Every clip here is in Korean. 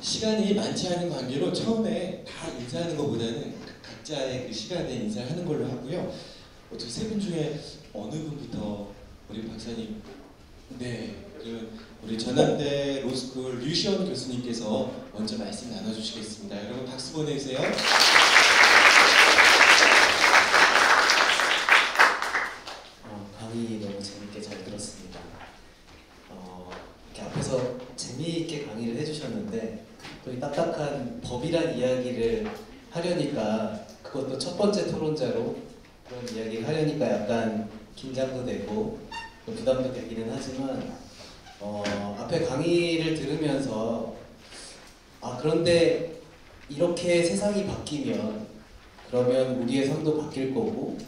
시간이 많지 않은 관계로 처음에 다 인사하는 것보다는 각자의 그 시간에 인사를 하는 걸로 하고요. 어떻게 세 분 중에 어느 분부터 우리 박사님? 네, 그러면 우리 전남대 로스쿨 류시원 교수님께서 먼저 말씀 나눠주시겠습니다. 여러분 박수 보내주세요. 강의 너무 재밌게 잘 들었습니다. 이렇게 앞에서 재미있게 강의를 해주셨는데 또 이 딱딱한 법이란 이야기를 하려니까 그것도 첫 번째 토론자로 그런 이야기를 하려니까 약간 긴장도 되고 부담도 되기는 하지만 앞에 강의를 들으면서 그런데 이렇게 세상이 바뀌면 그러면 우리의 삶도 바뀔 거고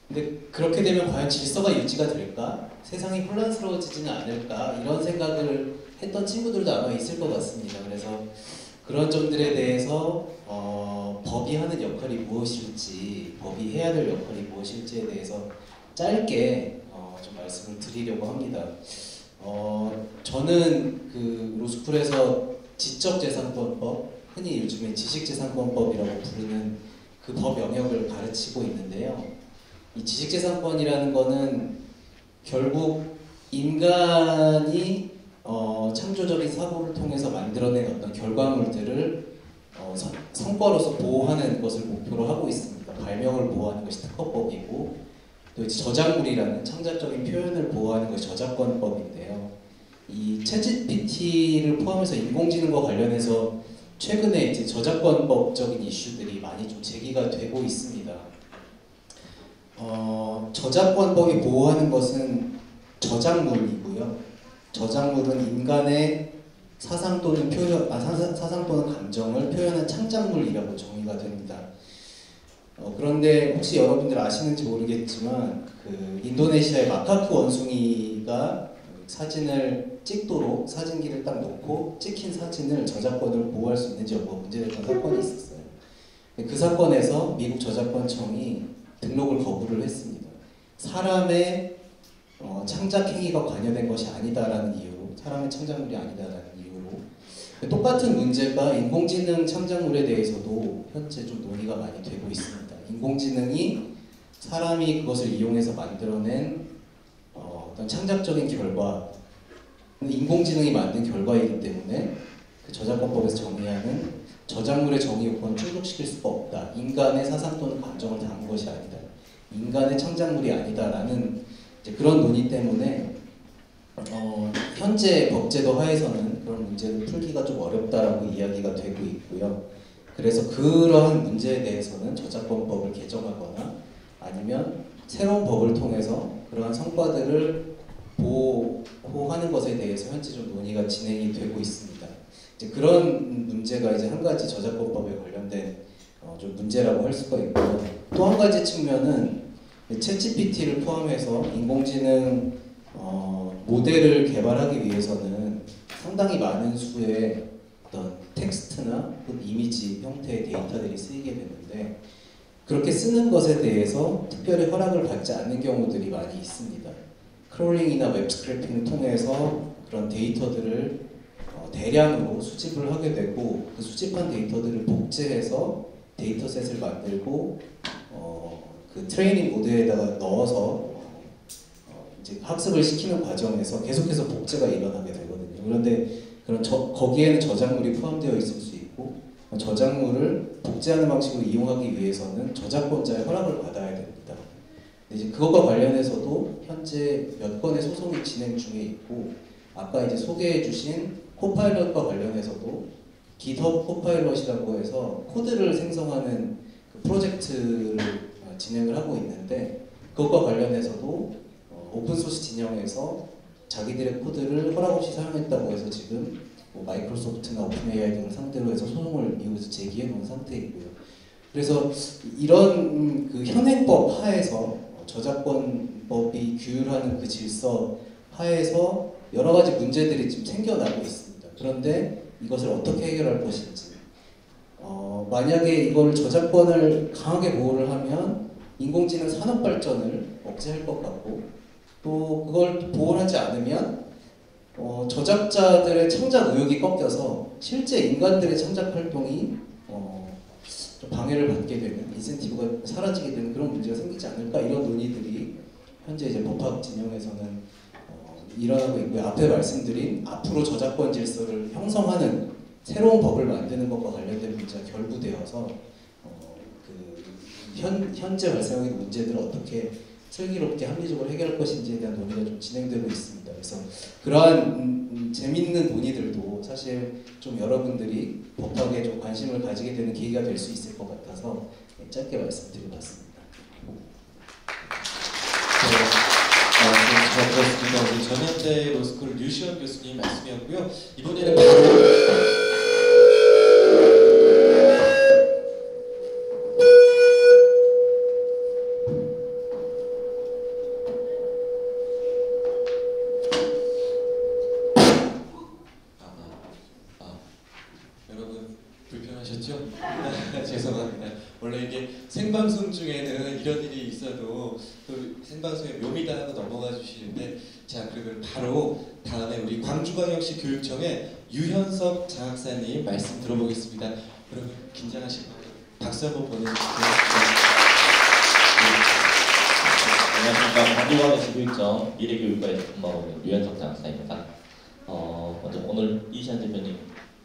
근데 그렇게 되면 과연 질서가 유지가 될까? 세상이 혼란스러워지지는 않을까? 이런 생각을 했던 친구들도 아마 있을 것 같습니다. 그래서 그런 점들에 대해서 법이 하는 역할이 무엇일지, 법이 해야 될 역할이 무엇일지에 대해서 짧게 좀 말씀을 드리려고 합니다. 저는 그 로스쿨에서 지적재산권법, 흔히 요즘에 지식재산권법이라고 부르는 그 법 영역을 가르치고 있는데요. 이 지식재산권이라는 거는 결국 인간이 창조적인 사고를 통해서 만들어낸 어떤 결과물들을 성과로서 보호하는 것을 목표로 하고 있습니다. 발명을 보호하는 것이 특허법이고 또 이제 저작물이라는 창작적인 표현을 보호하는 것이 저작권법인데요. 이 챗GPT를 포함해서 인공지능과 관련해서 최근에 이제 저작권법적인 이슈들이 많이 좀 제기가 되고 있습니다. 저작권법이 보호하는 것은 저작물이고요. 저작물은 인간의 사상 또는 사상 또는 감정을 표현한 창작물이라고 정의가 됩니다. 그런데 혹시 여러분들 아시는지 모르겠지만 그 인도네시아의 마카크 원숭이가 사진을 찍도록 사진기를 딱 놓고 찍힌 사진을 저작권을 보호할 수 있는지 여부가 문제됐던 사건이 있었어요. 그 사건에서 미국 저작권청이 등록을 거부를 했습니다. 사람의 창작 행위가 관여된 것이 아니다라는 이유로, 사람의 창작물이 아니다라는 이유로. 똑같은 문제가 인공지능 창작물에 대해서도 현재 좀 논의가 많이 되고 있습니다. 인공지능이 사람이 그것을 이용해서 만들어낸 어떤 창작적인 결과, 인공지능이 만든 결과이기 때문에 그 저작권법에서 정의하는 저작물의 정의 요건을 충족시킬 수가 없다. 인간의 사상 또는 감정을 담은 것이 아니다. 인간의 창작물이 아니다라는 그런 논의 때문에 현재 법제도 하에서는 그런 문제를 풀기가 좀 어렵다라고 이야기가 되고 있고요. 그래서 그러한 문제에 대해서는 저작권법을 개정하거나 아니면 새로운 법을 통해서 그러한 성과들을 보호하는 것에 대해서 현재 좀 논의가 진행이 되고 있습니다. 이제 그런 문제가 이제 한 가지 저작권법에 관련된 좀 문제라고 할 수가 있고요. 또 한 가지 측면은 챗GPT를 포함해서 인공지능 모델을 개발하기 위해서는 상당히 많은 수의 어떤 텍스트나 이미지 형태의 데이터들이 쓰이게 되는데 그렇게 쓰는 것에 대해서 특별히 허락을 받지 않는 경우들이 많이 있습니다. 크롤링이나 웹 스크래핑을 통해서 그런 데이터들을 대량으로 수집을 하게 되고 그 수집한 데이터들을 복제해서 데이터셋을 만들고 그 트레이닝 모드에다가 넣어서 이제 학습을 시키는 과정에서 계속해서 복제가 일어나게 되거든요. 그런데 거기에는 저작물이 포함되어 있을 수 있고 저작물을 복제하는 방식으로 이용하기 위해서는 저작권자의 허락을 받아야 됩니다. 이제 그것과 관련해서도 현재 몇 건의 소송이 진행 중에 있고 아까 이제 소개해주신 코파일럿과 관련해서도 GitHub 코파일럿이라고 해서 코드를 생성하는 그 프로젝트를 진행을 하고 있는데 그것과 관련해서도 오픈소스 진영에서 자기들의 코드를 허락 없이 사용했다고 해서 지금 마이크로소프트나 오픈 AI 등을 상대로 해서 소송을 미국에서 제기해 놓은 상태이고요. 그래서 이런 그 현행법 하에서 저작권법이 규율하는 그 질서 하에서 여러 가지 문제들이 지금 생겨나고 있습니다. 그런데 이것을 어떻게 해결할 것인지 만약에 이걸 저작권을 강하게 보호를 하면 인공지능 산업 발전을 억제할 것 같고 또 그걸 보호를 하지 않으면 저작자들의 창작 의욕이 꺾여서 실제 인간들의 창작 활동이 좀 방해를 받게 되는, 인센티브가 사라지게 되는 그런 문제가 생기지 않을까, 이런 논의들이 현재 이제 법학 진영에서는 일어나고 있고요. 앞에 말씀드린 앞으로 저작권 질서를 형성하는 새로운 법을 만드는 것과 관련된 문제가 결부되어서 현재 발생하는 문제들을 어떻게 슬기롭게 합리적으로 해결할 것인지에 대한 논의가 좀 진행되고 있습니다. 그래서 그러한 재밌는 논의들도 사실 좀 여러분들이 법학에 좀 관심을 가지게 되는 계기가 될 수 있을 것 같아서 짧게 말씀드려봤습니다. 잘 들었습니다. 우리 전현대 로스쿨 류시원 교수님 말씀이었고요. 이번에는 바로 여러분 불편하셨죠? 죄송합니다. 원래 이게 생방송 중에는 이런 일이 있어도 또 생방송의 묘미다 하고 넘어가 주시는데, 자, 그러면 바로 다음에 우리 광주광역시 교육청의 유현석 장학사님 말씀 들어보겠습니다. 여러분 긴장하시고 박수 한번 보내주시죠. 안녕하십니까. 광주광역시 교육청 미래교육과에서 근무하고 있는 유현석 장학사입니다. 먼저 오늘 이시안 대표님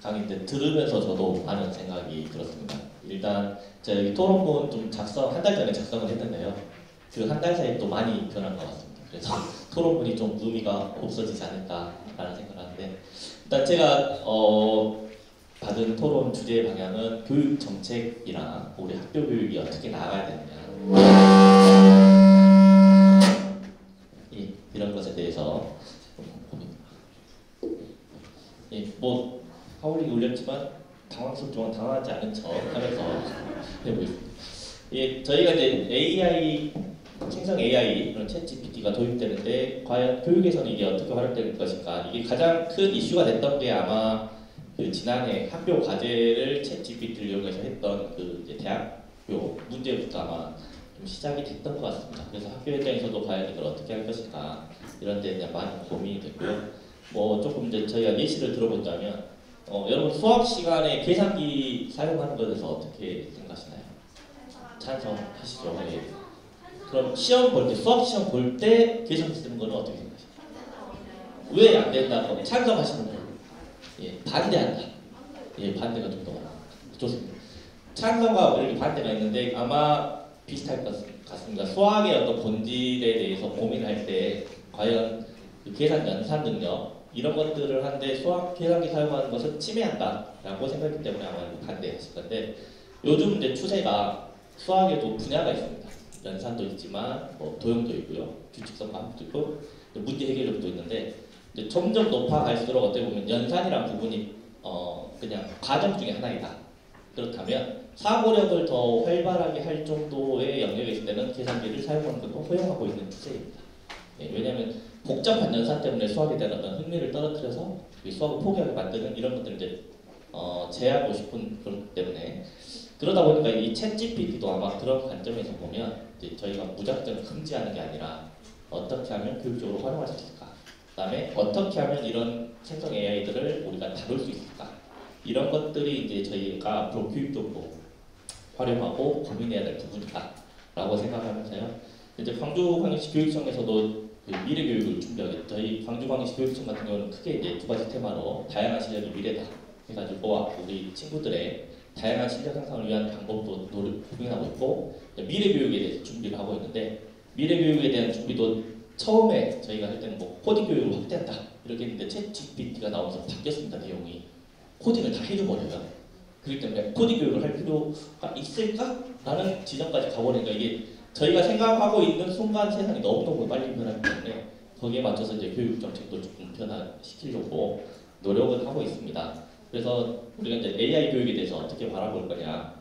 강의 때 들으면서 저도 많은 생각이 들었습니다. 일단 제가 여기 토론본 좀 한 달 전에 작성을 했는데요. 그 한 달 사이에 또 많이 변한 것 같습니다. 그래서 토론본이 좀 의미가 없어지지 않을까라는 생각을 하는데, 일단 제가 받은 토론 주제 방향은 교육 정책이랑 우리 학교 교육이 어떻게 나아가야 되느냐, 이런 것에 대해서 뭐 하울링이 울렸지만 당황스럽지만 당황하지 않은 척 하면서 해보겠습니다. 저희가 이제 AI, 생성 AI, 그런 챗 GPT가 도입되는데 과연 교육에서는 이게 어떻게 활용될 것인가, 이게 가장 큰 이슈가 됐던 게 아마 그 지난해 학교 과제를 챗 GPT를 이용해서 했던 그 이제 대학교 문제부터 아마 좀 시작이 됐던 것 같습니다. 그래서 학교 현장에서도 과연 이걸 어떻게 할 것인가, 이런 데에 대한 많은 고민이 됐고요. 뭐 조금 이제 저희가 예시를 들어본다면, 여러분 수학 시간에 계산기 사용하는 것에 대해서 어떻게 생각하시나요? 찬성하시죠? 예. 그럼 시험 볼 때, 수학 시험 볼 때 계산기 쓰는 거는 어떻게 생각하시나요? 왜 안 된다? 찬성하시는 거예요? 예, 반대한다. 예, 반대가 좀 더 좋습니다. 찬성과 이렇게 반대가 있는데 아마 비슷할 것 같습니다. 수학의 어떤 본질에 대해서 고민할 때 과연 그 계산 연산 능력, 이런 것들을 하는데 수학 계산기 사용하는 것을 침해한다라고 생각했기 때문에 아마 반대하실 건데, 요즘 이제 추세가 수학에도 분야가 있습니다. 연산도 있지만 뭐 도형도 있고요, 규칙성 감도 있고 문제 해결력도 있는데, 이제 점점 높아갈수록 어떻게 보면 연산이란 부분이 그냥 과정 중에 하나이다. 그렇다면 사고력을 더 활발하게 할 정도의 영역에 있을 때는 계산기를 사용하는 것도 허용하고 있는 추세입니다. 예, 왜냐하면 복잡한 연산 때문에 수학에 대한 어떤 흥미를 떨어뜨려서 수학을 포기하게 만드는 이런 것들을 이제 제하고 싶은 그런 때문에, 그러다 보니까 이 챗 GPT도 아마 그런 관점에서 보면 이제 저희가 무작정 금지하는 게 아니라 어떻게 하면 교육적으로 활용할 수 있을까, 그다음에 어떻게 하면 이런 생성 AI들을 우리가 다룰 수 있을까, 이런 것들이 이제 저희가 앞으로 교육적으로 활용하고 고민해야 될 부분이다라고 생각하면서요. 이제 광주광역시 교육청에서도 그 미래 교육을 준비하게, 저희 광주광역시 교육청 같은 경우는 크게 이제 두 가지 테마로 다양한 실력이 미래다 해가지고 우리 친구들의 다양한 실력 향상을 위한 방법도 고민하고 있고, 미래 교육에 대해서 준비를 하고 있는데, 미래 교육에 대한 준비도 처음에 저희가 할 때는 뭐 코딩 교육을 확대한다 이렇게 했는데 챗 GPT가 나오면서 바뀌었습니다. 내용이 코딩을 다 해줘버려요. 그렇기 때문에 코딩 교육을 할 필요가 있을까라는 지점까지 가버리니까 이게 저희가 생각하고 있는 순간 세상이 너무너무 빨리 변하기 때문에 거기에 맞춰서 이제 교육 정책도 조금 변화시키려고 노력을 하고 있습니다. 그래서 우리가 이제 AI 교육에 대해서 어떻게 바라볼 거냐,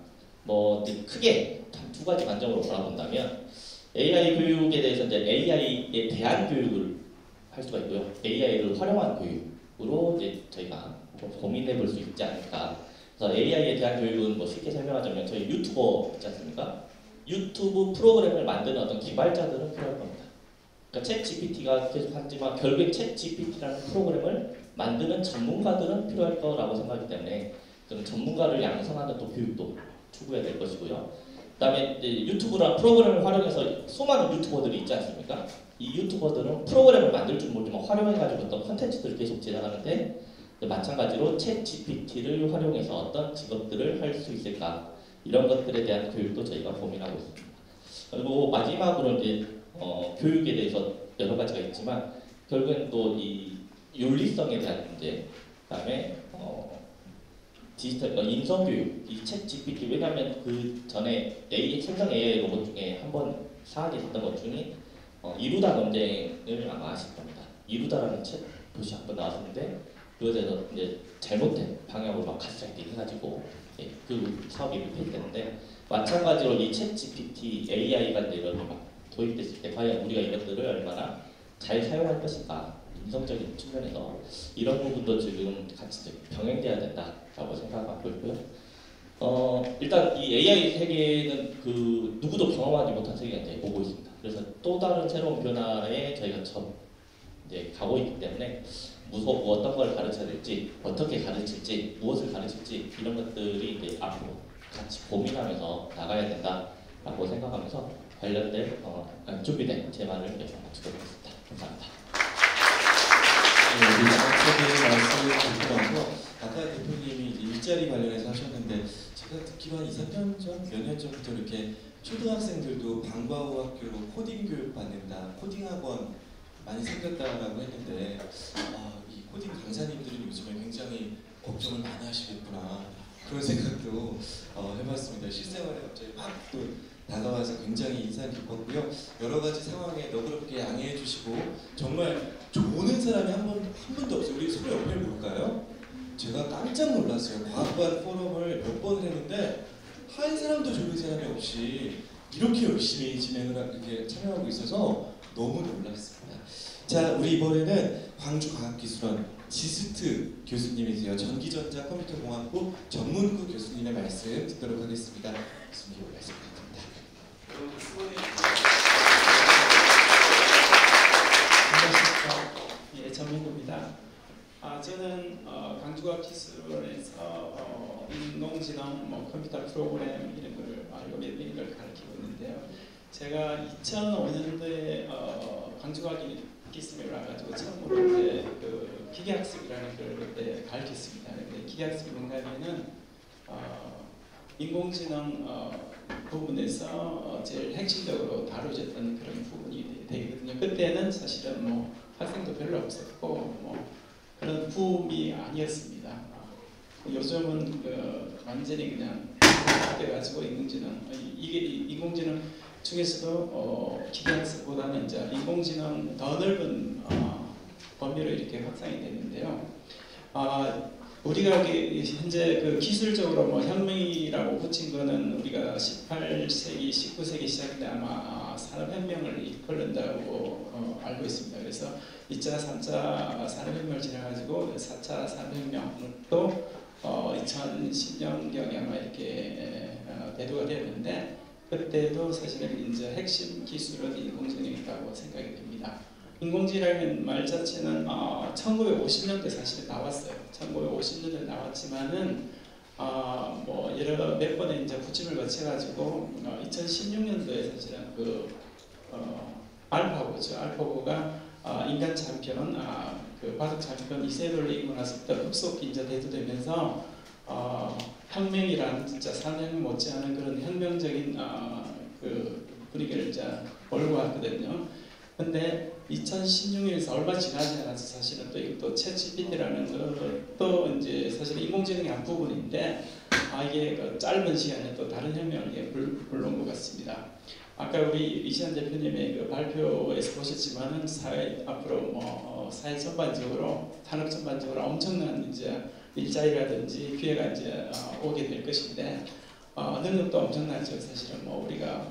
뭐 이제 크게 한 두 가지 관점으로 바라본다면, AI 교육에 대해서 이제 AI에 대한 교육을 할 수가 있고요, AI를 활용한 교육으로 이제 저희가 좀 고민해 볼 수 있지 않을까. 그래서 AI에 대한 교육은 뭐 쉽게 설명하자면 저희 유튜버 있지 않습니까? 유튜브 프로그램을 만드는 어떤 개발자들은 필요할 겁니다. 그러니까 챗 GPT가 계속 하지만 결국에 챗 GPT라는 프로그램을 만드는 전문가들은 필요할 거라고 생각하기 때문에 그런 전문가를 양성하는 또 교육도 추구해야 될 것이고요. 그다음에 이제 유튜브랑 프로그램을 활용해서 수많은 유튜버들이 있지 않습니까? 이 유튜버들은 프로그램을 만들 줄 모르지만 활용해가지고 어떤 콘텐츠들을 계속 제작하는데 마찬가지로 챗 GPT를 활용해서 어떤 직업들을 할 수 있을까 이런 것들에 대한 교육도 저희가 고민하고 있습니다. 그리고 마지막으로 이제 교육에 대해서 여러 가지가 있지만 결국엔 또 이 윤리성에 대한 문제, 그다음에 디지털 인성교육, 이 챗 GPT 왜냐하면 그 전에 생성 AI 로봇 중에 한번 사안이 있었던 것 중에 이루다 논쟁을 아마 아실 겁니다. 이루다라는 챗 도시 한번 나왔었는데 그것에 대해서 이제 잘못된 방향으로 막 가스라이팅 해가지고 그 사업이 실패했는데 마찬가지로 이 챗 GPT AI가 이런 막 도입됐을 때 과연 우리가 이것들을 얼마나 잘 사용할 것인가 인성적인 측면에서 이런 부분도 지금 같이 병행돼야 된다라고 생각하고 있고요. 일단 이 AI 세계는 그 누구도 경험하지 못한 세계가 이제 오고 있습니다. 그래서 또 다른 새로운 변화에 저희가 이제 가고 있기 때문에 무엇 어떤 걸 가르쳐야 될지, 어떻게 가르칠지, 무엇을 가르칠지 이런 것들이 이제 앞으로 같이 고민하면서 나가야 된다라고 생각하면서 관련된 준비된 제 말을 여기서 마치도록 하겠습니다. 감사합니다. 네, 우리 장학생의 말씀을 듣고 나서 아까 대표님이 이제 일자리 관련해서 하셨는데 제가 듣기로 한 2, 3년 전, 몇 년 전부터 이렇게 초등학생들도 방과 후 학교로 코딩 교육 받는다, 코딩 학원 많이 생겼다라고 했는데 이 코딩 강사님들은 요즘에 굉장히 걱정을 많이 하시겠구나 그런 생각도 해봤습니다. 실생활에 갑자기 막 또 다가와서 굉장히 인상 깊었고요. 여러 가지 상황에 너그럽게 양해해 주시고 정말 좋은 사람이 한 분도 없어요. 우리 서로 옆에 볼까요? 제가 깜짝 놀랐어요. 과학관 포럼을 몇 번 했는데 한 사람도 좋은 사람이 없이 이렇게 열심히 이렇게 참여하고 있어서 너무 놀랐습니다. 자, 우리 이번에는 광주과학기술원 지스트 교수님이세요. 전기전자 컴퓨터공학부 전문구 교수님의 말씀 듣도록 하겠습니다. 교수님 말씀 부탁드립니다. 안녕하십니까. 예, 전문구입니다. 저는 광주과학기술원에서 인공지능, 컴퓨터 프로그램 이런 걸 알고리즘 이런 걸 가르치고 있는데요. 제가 2005년도에 광주과학기술원에 와가지고 처음으로 이제 그 기계학습이라는 걸 그때 가르쳤습니다. 근데 기계학습이 뭔가 하면은 인공지능 부분에서 제일 핵심적으로 다뤄졌던 그런 부분이 되거든요. 그때는 사실은 뭐 학생도 별로 없었고 그런 붐이 아니었습니다. 요즘은 완전히 그냥 돼가지고 인공지능 이게 인공지능 중에서도 기계학습보다는 이제 인공지능 더 넓은 범위로 이렇게 확산이 됐는데요. 우리가 현재 그 기술적으로 뭐 혁명이라고 붙인 거는 우리가 18세기, 19세기 시작인데 아마 산업혁명을 이끌는다고 알고 있습니다. 그래서 2차, 3차 산업혁명을 지나가지고 4차 산업혁명도 2010년경에 아마 이렇게 대두가 되었는데 그때도 사실은 이제 핵심 기술은 인공지능이라고 생각이 됩니다. 인공지능이라는 말 자체는 1950년대 사실 나왔어요. 1950년대 나왔지만은 뭐 여러 몇 번의 이제 부침을 거쳐가지고 2016년도에 사실은 그 알파고죠. 알파고가 인간 참편, 그 바둑 참편 이세돌을 이기고 나서부터 급속히 이제 대두되면서 혁명이라는 진짜 산혁명 못지않은 그런 혁명적인 그 분위기를 이제 몰고 왔거든요. 근데 2016년에서 얼마 지나지 않아서 사실은 또 이것도 챗GPT라는 것도 이제 사실 인공지능의 한 부분인데 이게 그 짧은 시간에 또 다른 혁명을 불러온 것 같습니다. 아까 우리 이시안 대표님의 그 발표에서 보셨지만은 사회 앞으로 뭐 사회 전반적으로 산업 전반적으로 엄청난 이제 일자리라든지 기회가 이제 오게 될 것인데 능력도 엄청나죠. 사실은 뭐 우리가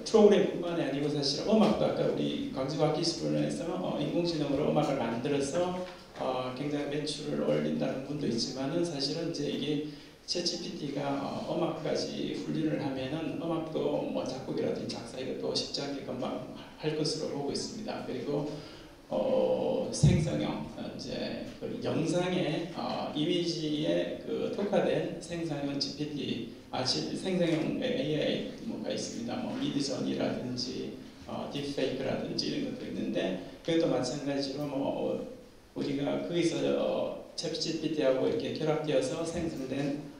프로그램뿐만이 아니고 사실 음악도 아까 우리 광주과학기술원에서 인공지능으로 음악을 만들어서 굉장히 매출을 올린다는 분도 있지만은 사실은 이제 이게 챗GPT가 음악까지 훈련을 하면은 음악도 뭐 작곡이라든지 작사 이것도 쉽지 않게 금방 할 것으로 보고 있습니다. 그리고 생성형 영상의 이미지에 그 특화된 생성형 GPT, 생성형 AI 뭐가 있습니다. 뭐 미드전이라든지 딥페이크라든지 이런 것도 있는데 그것도 마찬가지로 뭐 우리가 거기서 챗GPT하고 이렇게 결합되어서 생성된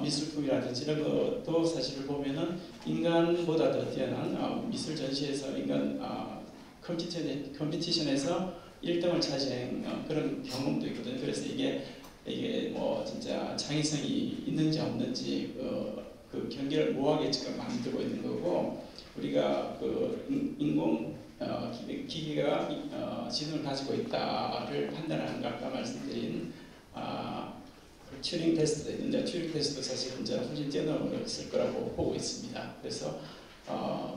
미술품이라든지 이런 것도 사실 보면은 인간보다 더 뛰어난 미술 전시에서 인간 컴피티션에서 1등을 차지한 그런 경험도 있거든요. 그래서 이게 뭐 진짜 창의성이 있는지 없는지 그 경계를 모호하게 지금 만들고 있는 거고 우리가 그 인공 기기가 지능을 가지고 있다를 판단하는 거 아까 말씀드린 튜링 테스트도 있는데 튜링 테스트도 사실 이제 훨씬 뛰어넘었을 거라고 보고 있습니다. 그래서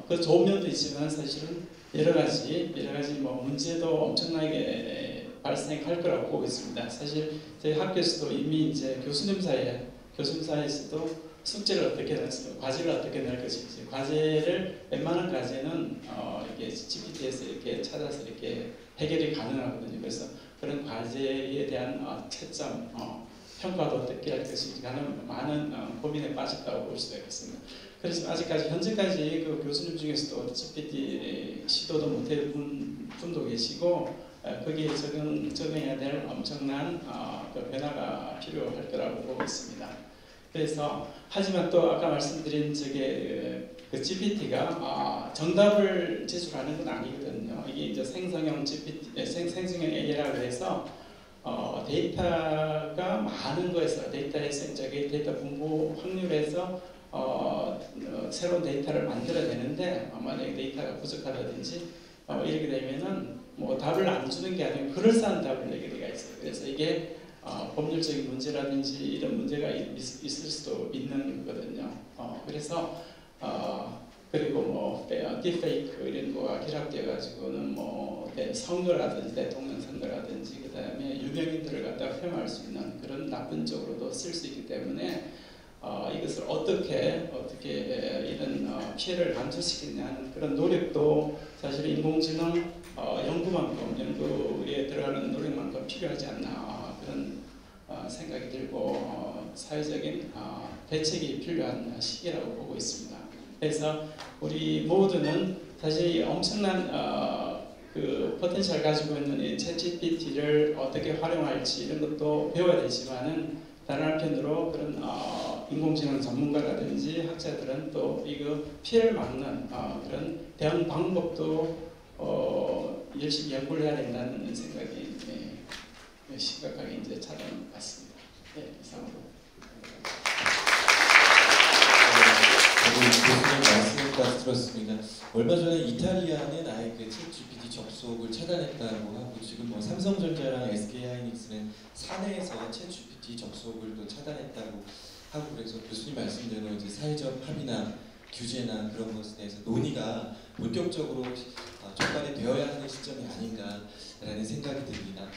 그 좋은 면도 있지만 사실은 여러 가지 뭐 문제도 엄청나게 발생할 거라고 보고 있습니다. 사실 저희 학교에서도 이미 이제 교수님 사이에서도 숙제를 어떻게 낼 과제를 어떻게 낼 것인지 과제를 웬만한 과제는 이렇게 GPT에서 이렇게 찾아서 이렇게 해결이 가능하거든요. 그래서 그런 과제에 대한 채점 평가도 어떻게 할 것인지 하는 많은 고민에 빠졌다고 볼 수가 있겠습니다. 그래서 현재까지 그 교수님 중에서도 GPT 시도도 못해 본 분도 계시고 거기에 적응해야 될 엄청난 그 변화가 필요할 거라고 보고 있습니다. 그래서 하지만 또 아까 말씀드린 그 GPT가 정답을 제출하는 건 아니거든요. 이게 이제 생성형 AI라고 해서 데이터가 많은 거에서 데이터에서 이제 데이터 분포 확률에서 새로운 데이터를 만들어내는데 만약에 데이터가 부족하다든지 이렇게 되면은 뭐 답을 안 주는 게 아니고 그럴싸한 답을 내게 되가 있어요. 그래서 이게 법률적인 문제라든지 이런 문제가 있을 수도 있는 거거든요. 그래서 그리고 뭐 딥페이크 이런 거가 결합되어 가지고는 뭐 선거라든지 대통령 선거라든지 그 다음에 유명인들을 갖다가 폄하할 수 있는 그런 나쁜 쪽으로도 쓸 수 있기 때문에 이것을 어떻게 이런 피해를 감소시키냐 하는 그런 노력도 사실 인공지능 연구에 들어가는 노력만큼 필요하지 않나 그런 생각이 들고 사회적인 대책이 필요한 시기라고 보고 있습니다. 그래서 우리 모두는 사실 엄청난 그 포텐셜 가지고 있는 이 챗GPT를 어떻게 활용할지 이런 것도 배워야 되지만은 다른 한편으로 그런 인공지능 전문가라든지 학자들은 또 이거 피해를 막는 그런 대응 방법도 열심히 연구를 해야 된다는 생각이 심각하게 이제 찾아온 것 같습니다. 네, 이상으로. 교수님 말씀까지 들었습니다. 얼마 전에 이탈리아는 아예 그 챗GPT 접속을 차단했다고 하고 지금 뭐 삼성전자랑 SK하이닉스는 사내에서 챗GPT 접속을 또 차단했다고 하고 그래서 교수님 말씀대로 이제 사회적 합의나 규제나 그런 것에 대해서 논의가 본격적으로 전달이 되어야 하는 시점이 아닌가라는 생각이 듭니다.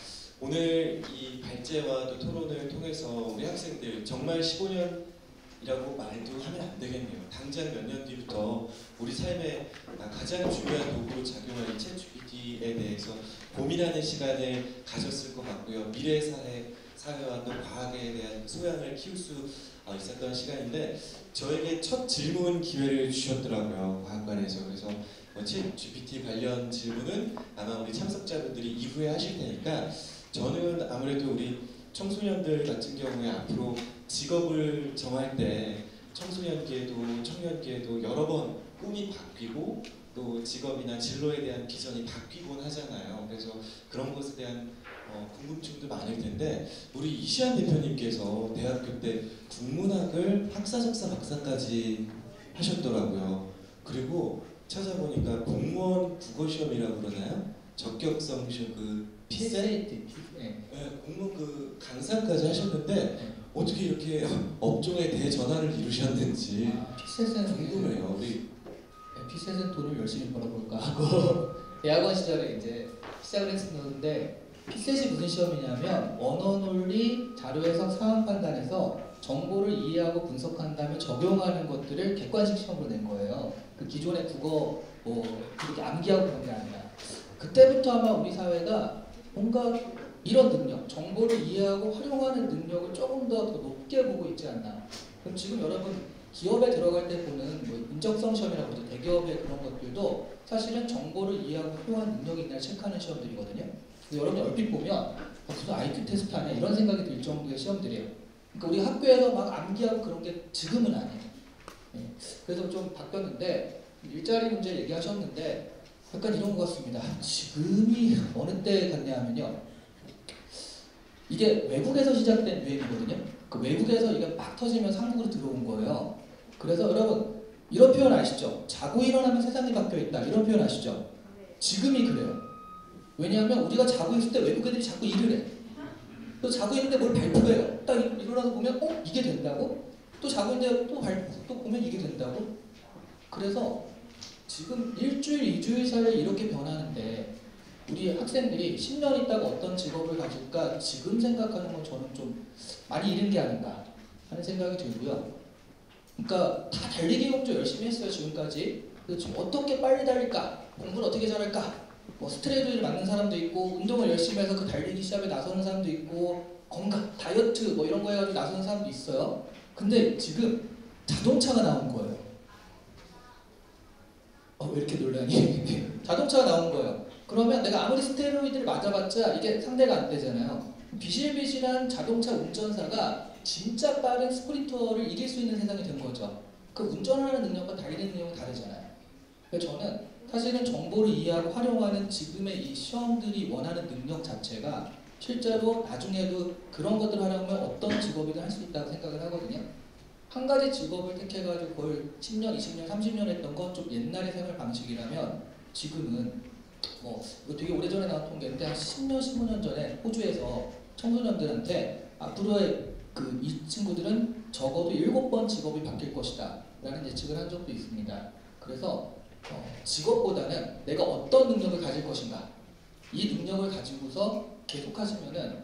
오늘 이 발제와 또 토론을 통해서 우리 학생들 정말 15년이라고 말도 하면 안 되겠네요. 당장 몇 년 뒤부터 우리 삶에 가장 중요한 도구로 작용할 이 챗GPT에 대해서 고민하는 시간을 가졌을 것 같고요. 미래 사회와 또 과학에 대한 소양을 키울 수 있었던 시간인데 저에게 첫 질문 기회를 주셨더라고요. 과학관에서. 그래서 챗GPT 관련 질문은 아마 우리 참석자분들이 이후에 하실 테니까 저는 아무래도 우리 청소년들 같은 경우에 앞으로 직업을 정할 때 청소년기에도 청년기에도 여러 번 꿈이 바뀌고 또 직업이나 진로에 대한 비전이 바뀌곤 하잖아요. 그래서 그런 것에 대한 궁금증도 많을 텐데 우리 이시안 대표님께서 대학교 때 국문학을 학사적사 박사까지 하셨더라고요. 그리고 찾아보니까 공무원 국어시험이라고 그러나요? 적격성 시험 그 PSAT 공무원 그 강사까지 하셨는데 어떻게 이렇게 업종에 대전환을 이루셨는지 궁금해요. 우리 피셋은 돈을 열심히 벌어볼까 하고 대학원 시절에 이제 시작을 했었는데 피셋이 무슨 시험이냐면 언어 논리, 자료 해석, 상황 판단에서 정보를 이해하고 분석한 다음에 적용하는 것들을 객관식 시험으로 낸 거예요. 그 기존의 국어 뭐 그렇게 암기하고 그런 게 아니라 그때부터 아마 우리 사회가 뭔가 이런 능력, 정보를 이해하고 활용하는 능력을 조금 더 높게 보고 있지 않나. 그럼 지금 여러분 기업에 들어갈 때 보는 뭐 인적성 시험이라고 하죠. 대기업의 그런 것들도 사실은 정보를 이해하고 활용하는 능력이 있나 체크하는 시험들이거든요. 그래서 여러분이 얼핏 보면 무슨 IQ 테스트 하냐 이런 생각이 들 정도의 시험들이에요. 그러니까 우리 학교에서 막 암기하고 그런 게 지금은 아니에요. 네. 그래서 좀 바뀌었는데 일자리 문제 얘기하셨는데 약간 이런 것 같습니다. 지금이 어느 때 같냐 하면요. 이게 외국에서 시작된 유행이거든요. 그 외국에서 이게 막 터지면서 한국으로 들어온 거예요. 그래서 여러분 이런 표현 아시죠? 자고 일어나면 세상이 바뀌어 있다. 이런 표현 아시죠? 지금이 그래요. 왜냐하면 우리가 자고 있을 때 외국 애들이 자꾸 일을 해. 또 자고 있는데 뭘 발표해요. 딱 일어나서 보면 이게 된다고? 또 자고 있는데 또 보면 이게 된다고? 그래서 지금 일주일, 2주일 사이에 이렇게 변하는데 우리 학생들이 10년 있다가 어떤 직업을 가질까 지금 생각하는 건 저는 좀 많이 이른 게 아닌가 하는 생각이 들고요. 그러니까 다 달리기 공부 열심히 했어요 지금까지. 그래서 지금 어떻게 빨리 달릴까? 공부를 어떻게 잘할까? 뭐 스트레이트를 맞는 사람도 있고 운동을 열심히 해서 그 달리기 시합에 나서는 사람도 있고 건강, 다이어트 뭐 이런 거 해가지고 나서는 사람도 있어요. 근데 지금 자동차가 나온 거예요. 왜 이렇게 놀라니? 자동차가 나온 거예요. 그러면 내가 아무리 스테로이드를 맞아봤자 이게 상대가 안 되잖아요. 비실비실한 자동차 운전사가 진짜 빠른 스프린터를 이길 수 있는 세상이 된 거죠. 그 운전하는 능력과 달리는 능력은 다르잖아요. 그래서 저는 사실은 정보를 이해하고 활용하는 지금의 이 시험들이 원하는 능력 자체가 실제로 나중에도 그런 것들을 하려면 어떤 직업이든 할 수 있다고 생각을 하거든요. 한 가지 직업을 택해가지고 그걸 10년, 20년, 30년 했던 건 좀 옛날의 생활 방식이라면 지금은 뭐 이거 되게 오래전에 나온 통계인데 한 10년, 15년 전에 호주에서 청소년들한테 앞으로의 이 친구들은 적어도 7번 직업이 바뀔 것이다 라는 예측을 한 적도 있습니다. 그래서 직업보다는 내가 어떤 능력을 가질 것인가 이 능력을 가지고서 계속 하시면은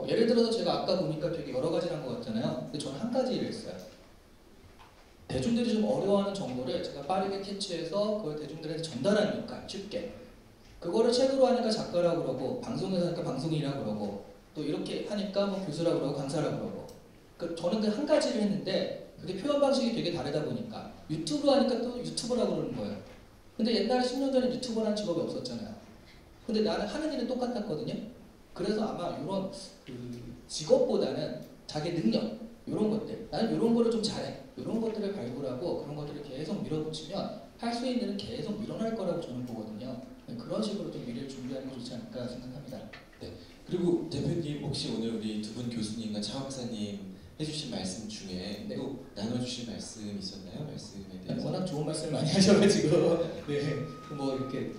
예를 들어서 제가 아까 보니까 되게 여러 가지를 한 것 같잖아요. 근데 저는 한 가지를 했어요. 대중들이 좀 어려워하는 정보를 제가 빠르게 캐치해서 그걸 대중들한테 전달하는 역할, 쉽게. 그거를 책으로 하니까 작가라고 그러고 방송에서 하니까 방송인이라고 그러고 또 이렇게 하니까 뭐 교수라고 그러고 강사라고 그러고 저는 그 한 가지를 했는데 그게 표현 방식이 되게 다르다 보니까 유튜브 하니까 또 유튜버라고 그러는 거예요. 근데 옛날에 10년 전에 유튜버라는 직업이 없었잖아요. 근데 나는 하는 일은 똑같았거든요. 그래서 아마 이런 직업보다는 자기 능력 이런 것들 나는 이런 거를 좀 잘해 이런 것들을 발굴하고 그런 것들을 계속 밀어붙이면 할 수 있는 일은 계속 밀어날 거라고 저는 보거든요. 그런 식으로 좀 미래를 준비하는 게 좋지 않을까 생각합니다. 네. 그리고 대표님 혹시 오늘 우리 두 분 교수님과 차 박사님 해주신 말씀 중에 네. 또 나눠주실 말씀 있었나요? 말씀에 대해서. 워낙 좋은 말씀 많이 하셔가지고 뭐 이렇게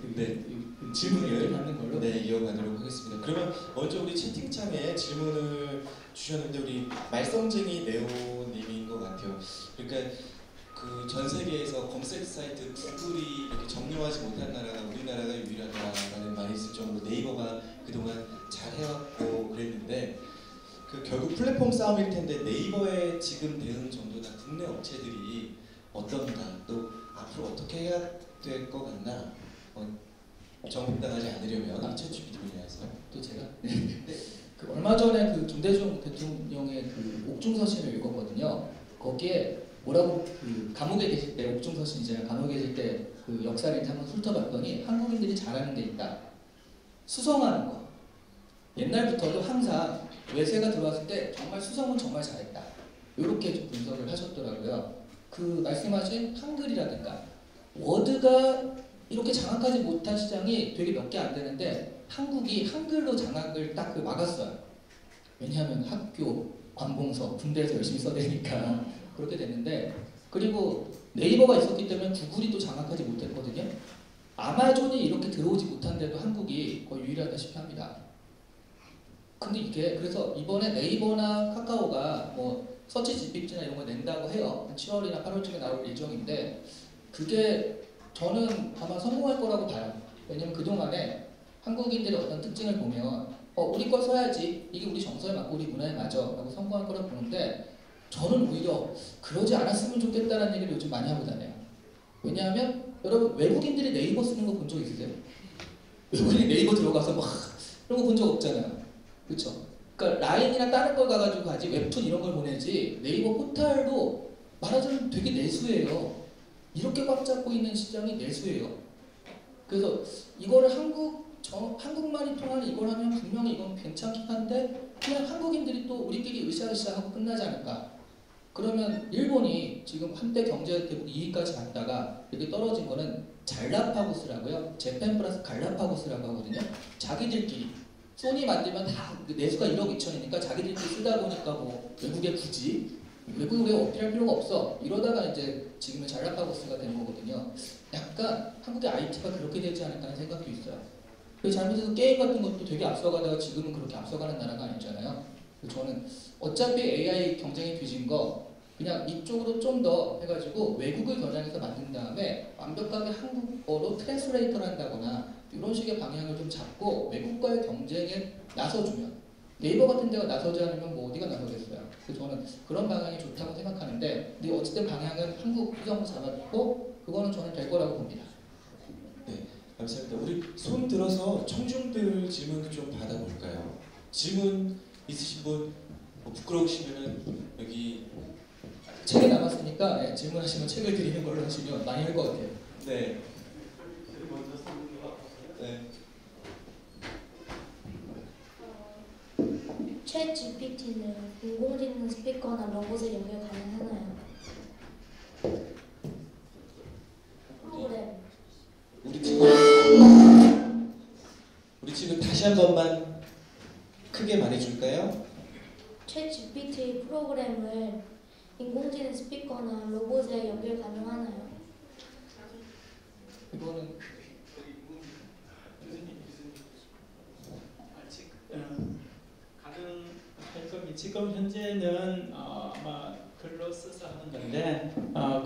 질문을 받는 걸로. 네, 이어가도록 하겠습니다. 그러면 먼저 우리 채팅창에 질문을 주셨는데 우리 말썽쟁이 네오님인 것 같아요. 그러니까 그 전 세계에서 검색 사이트 구글이 이렇게 정교하지 못한 나라가 우리나라가 유일하다라는 말이 있을 정도로 네이버가 그동안 잘 해왔고 그랬는데 결국 플랫폼 싸움일 텐데 네이버의 지금 대응 정도나 국내 업체들이 어떤가 또 앞으로 어떻게 해야 될 것 같나 정복당하지 않으려면 챗GPT 분야에서 또 제가 얼마 전에 김대중 대통령의 옥중서신을 읽었거든요. 거기에 뭐라고 감옥에 계실 때 옥중서신이잖아요. 감옥에 계실 때 역사를 한번 훑어봤더니 한국인들이 잘하는 게 있다. 수성하는 거. 옛날부터도 항상 외세가 들어왔을 때 정말 수성은 정말 잘했다. 이렇게 좀 분석을 하셨더라고요. 말씀하신 한글이라든가 워드가 이렇게 장악하지 못한 시장이 되게 몇 개 안 되는데 한국이 한글로 장악을 딱 막았어요. 왜냐하면 학교, 관공서, 군대에서 열심히 써대니까 그렇게 됐는데 그리고 네이버가 있었기 때문에 구글이 또 장악하지 못했거든요. 아마존이 이렇게 들어오지 못한데도 한국이 거의 유일하다시피 합니다. 근데 이게 그래서 이번에 네이버나 카카오가 뭐 서치 GPT나 이런 거 낸다고 해요. 7월이나 8월쯤에 나올 예정인데 그게 저는 아마 성공할 거라고 봐요. 왜냐면 그동안에 한국인들의 어떤 특징을 보면 우리 걸 써야지 이게 우리 정서에 맞고 우리 문화에 맞아 라고 성공할 거라고 보는데 저는 오히려 그러지 않았으면 좋겠다는 얘기를 요즘 많이 하고 다녀요. 왜냐하면 여러분 외국인들이 네이버 쓰는 거 본 적 있으세요? 외국인이 네이버 들어가서 막 이런 거 본 적 없잖아요. 그렇죠? 그러니까 라인이나 다른 걸 가가지고 가지 웹툰 이런 걸 보내지 네이버 포탈도 말하자면 되게 내수예요. 이렇게 꽉 잡고 있는 시장이 내수예요. 그래서 이거를 한국말이 통하는 이걸 하면 분명히 이건 괜찮긴 한데 그냥 한국인들이 또 우리끼리 으쌰으쌰 하고 끝나지 않을까. 그러면 일본이 지금 한때 경제 대국 2위까지 갔다가 이렇게 떨어진 거는 잘라파고스라고요. 재팬 플러스 갈라파고스라고 하거든요. 자기들끼리 소니 만들면 다 내수가 1억 2천이니까 자기들끼리 쓰다 보니까 뭐 외국에 굳이 외국에 왜 어필할 필요가 없어. 이러다가 이제 지금은 잘라파고스가 되는 거거든요. 약간 한국의 IT가 그렇게 되지 않을까 하는 생각도 있어요. 그리고 잘못해서 게임 같은 것도 되게 앞서가다가 지금은 그렇게 앞서가는 나라가 아니잖아요. 그래서 저는 어차피 AI 경쟁이 뒤진 거 그냥 이쪽으로 좀 더 해가지고 외국을 겨냥해서 만든 다음에 완벽하게 한국어로 트랜스레이터를 한다거나 이런 식의 방향을 좀 잡고 외국과의 경쟁에 나서주면 네이버 같은 데가 나서지 않으면 뭐 어디가 나서겠어요. 그래서 저는 그런 방향이 좋다고 생각하는데 근데 어쨌든 방향은 한국 수정부 잡았고 그거는 저는 될 거라고 봅니다. 네, 감사합니다. 우리 손 들어서 청중들 질문 좀 받아볼까요? 질문 있으신 분 부끄러우시면은 여기 책이 남았으니까 네, 질문하시면 책을 드리는 걸로 하시면 많이 할 것 같아요. 네. 네. 챗 GPT는 인공지능 스피커나 로봇에 연결 가능하나요? 프로그램. 우리 지금 다시 한 번만 크게 말해줄까요? 챗 GPT 프로그램을 인공지능 스피커나 로봇에 연결 가능하나요? 이거는 아직 가능할 겁니다. 지금 현재는 아마 글로 써서 하는 건데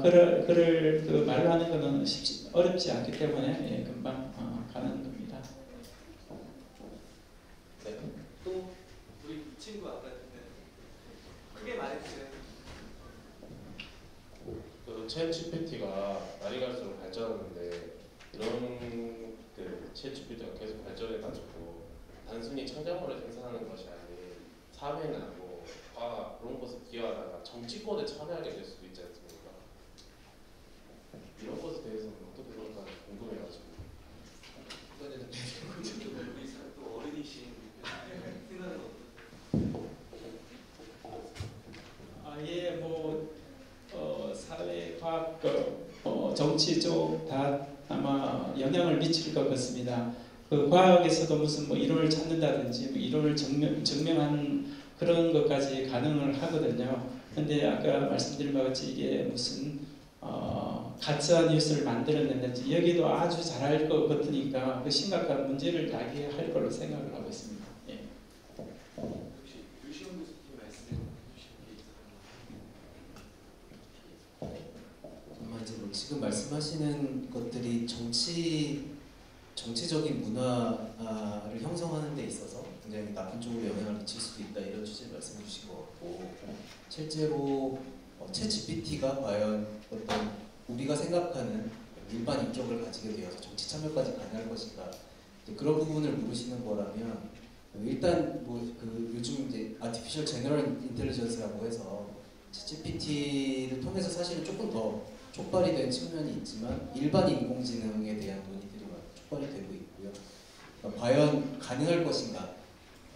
글을 그 말로 하는 거는 어렵지 않기 때문에 예, 금방 가능한 겁니다. 네. 또 우리 친구 아까 크게 말해주세요. 챗 GPT가 날이 갈수록 발전하는데 이런 챗 GPT가 계속 발전해가지고 단순히 창작물을 생산하는 것이 아닌 사회나 뭐 과학 그런 것에 기여하다가 정치권에 참여하게 될 수도 있지 않습니까? 이런 것에 대해서는 어떻게 생각하는지 궁금해가지고. 또 어른이신 생각은 예, 뭐 사회, 과학, 정치 쪽 다 아마 영향을 미칠 것 같습니다. 그 과학에서도 무슨 뭐 이론을 찾는다든지 뭐 이론을 증명한 그런 것까지 가능을 하거든요. 근데 아까 말씀드린 바 같이 이게 무슨 가짜 뉴스를 만들어낸다든지 여기도 아주 잘할 것 같으니까 그 심각한 문제를 야기할 걸로 생각을 하고 있습니다. 예. 혹시 유시원 교수님 말씀해 주시는 게 있어요? 아마 이제 뭐 지금 말씀하시는 것들이 정치적인 문화를 형성하는 데 있어서 굉장히 나쁜 쪽으로 영향을 미칠 수도 있다 이런 취지의 말씀해 주신 것 같고 실제로 챗 GPT가 과연 어떤 우리가 생각하는 일반 인격을 가지게 되어서 정치 참여까지 가능할 것인가 그런 부분을 물으시는 거라면 일단 뭐 그 요즘 이제 아티피셜 제너럴 인텔리전스라고 해서 챗 GPT를 통해서 사실은 조금 더 촉발이 된 측면이 있지만 일반 인공지능에 대한 논의들이 촉발이 되고 있고요. 그러니까 과연 가능할 것인가?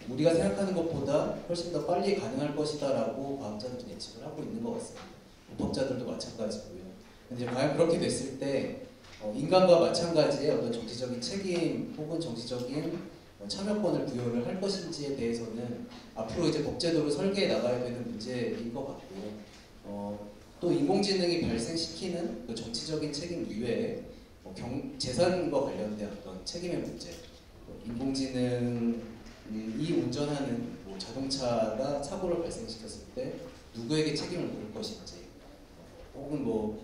우리가 생각하는 것보다 훨씬 더 빨리 가능할 것이다라고 과학자들은 예측을 하고 있는 것 같습니다. 법자들도 마찬가지고요. 근데 과연 그렇게 됐을 때 인간과 마찬가지의 어떤 정치적인 책임 혹은 정치적인 참여권을 부여를 할 것인지에 대해서는 앞으로 이제 법제도를 설계해 나가야 되는 문제인 것 같고요. 또 인공지능이 발생시키는 그 정치적인 책임 이외에 재산과 관련된 어떤 책임의 문제, 인공지능이 운전하는 뭐 자동차가 사고를 발생시켰을 때 누구에게 책임을 물을 것인지, 혹은 뭐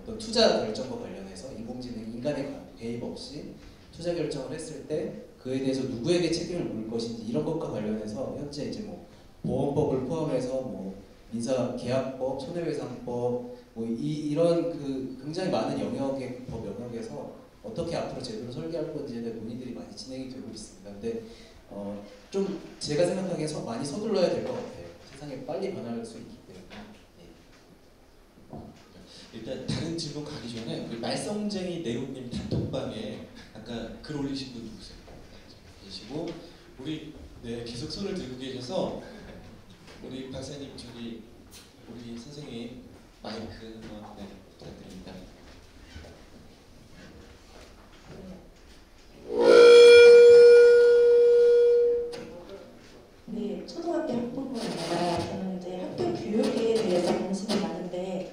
또 투자 결정과 관련해서 인공지능이 인간의 개입 없이 투자 결정을 했을 때 그에 대해서 누구에게 책임을 물을 것인지 이런 것과 관련해서 현재 이제 뭐 보험법을 포함해서 뭐 민사계약법, 손해배상법 뭐 이런 그 굉장히 많은 영역의 법 영역에서 어떻게 앞으로 제도를 설계할 건지에 대한 논의들이 많이 진행이 되고 있습니다. 근데 좀 제가 생각하기에 많이 서둘러야 될 것 같아요. 세상이 빨리 변할 수 있기 때문에. 일단 다른 질문 가기 전에 우리 말썽쟁이 네오님 단톡방에 아까 글 올리신 분 누구세요? 계시고 우리 계속 손을 들고 계셔서 우리 박사님 저기 우리 선생님 마이크 한번 부탁드립니다. 네, 초등학교 학부모입니다. 저는 이제 학교 교육에 대해서 관심이 많은데,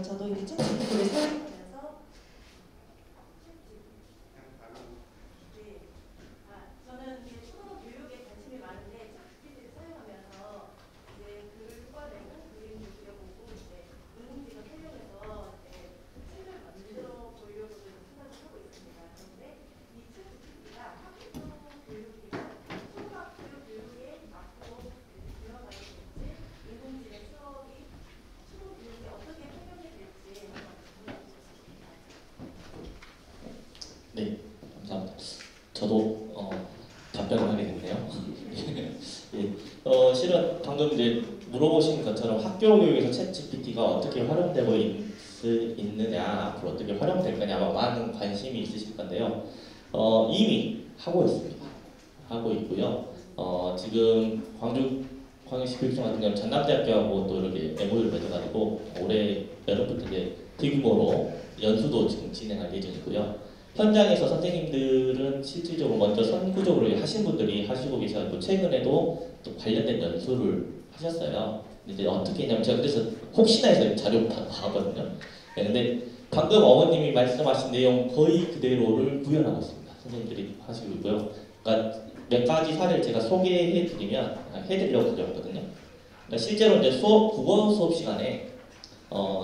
저도 이제 챗GPT를 사용하면서 저는 이제 초등학교 교육에 관심이 많은데 챗GPT를 사용하면서 이제 글을 뽑아내고 그림도 그려보고 이제 인공지능 활용해서 책을 만들어 보려고 생각을 하고 있습니다. 그런데 이 챗GPT가 학교 교육이나 초등학교 교육에 앞으로 들어가게 될지 인공지능 수업이 초등 교육에 어떻게 활용이 될지 한번 궁금해 주셨습니다. 네, 감사합니다. 저도 답변을 하게 됐네요. 예, 실은 방금 이제 물어보신 것처럼 학교 교육에서 챗GPT가 어떻게 활용되고 있느냐, 앞으로 어떻게 활용될 거냐 아마 많은 관심이 있으실 건데요. 이미 하고 있습니다. 하고 있고요. 지금 광주시 교육청 같은 경우는 전남대학교하고 또 이렇게 MOU를 맺어가지고 올해 여름부터 이제 대규모로 연수도 지금 진행할 예정이고요. 현장에서 선생님들은 실질적으로 먼저 선구적으로 하신 분들이 하시고 계셔서 최근에도 또 관련된 연수를 하셨어요. 이제 어떻게 했냐면 제가 그래서 혹시나 해서 자료 봐거든요. 네, 근데 방금 어머님이 말씀하신 내용 거의 그대로를 구현하고 있습니다. 선생님들이 하시고 있고요. 그러니까 몇 가지 사례를 제가 해드리려고 가져왔거든요. 그러니까 실제로 이제 국어 수업 시간에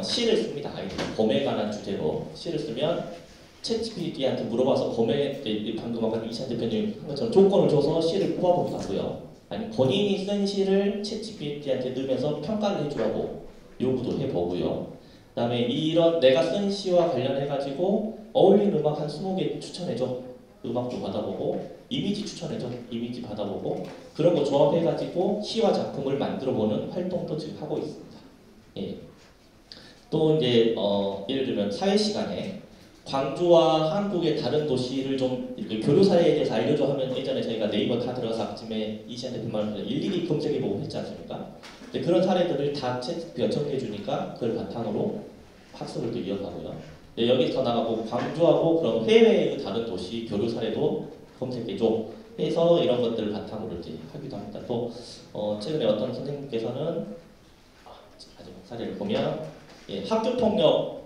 시를 씁니다. 아이들이 봄에 관한 주제로 시를 쓰면 챗GPT한테 물어봐서 봄에 방금 아까 이찬 대표님 한 것처럼 조건을 줘서 시를 뽑아보기도 하고요. 아니 본인이 쓴 시를 챗GPT한테 넣으면서 평가를 해주라고 요구도 해보고요. 그다음에 이런 내가 쓴 시와 관련해가지고 어울리는 음악 한 20개 추천해줘. 음악도 받아보고 이미지 추천해줘. 이미지 받아보고 그런 거 조합해가지고 시와 작품을 만들어보는 활동도 지금 하고 있습니다. 예. 또 이제 예를 들면 사회 시간에 광주와 한국의 다른 도시를 좀 교류사에 대해서 알려줘 하면 예전에 저희가 네이버 다 들어가서 아침에 이시안 대표만 일일이 검색해보고 했지 않습니까? 근데 그런 사례들을 다 챗GPT가 정리해주니까 그걸 바탕으로 학습을 또 이어가고요. 여기서 더 나가고 광주하고 그런 해외의 다른 도시 교류 사례도 검색해줘 해서 이런 것들을 바탕으로 이제 하기도 합니다. 또 최근에 어떤 선생님께서는 마지막 사례를 보면 학교 폭력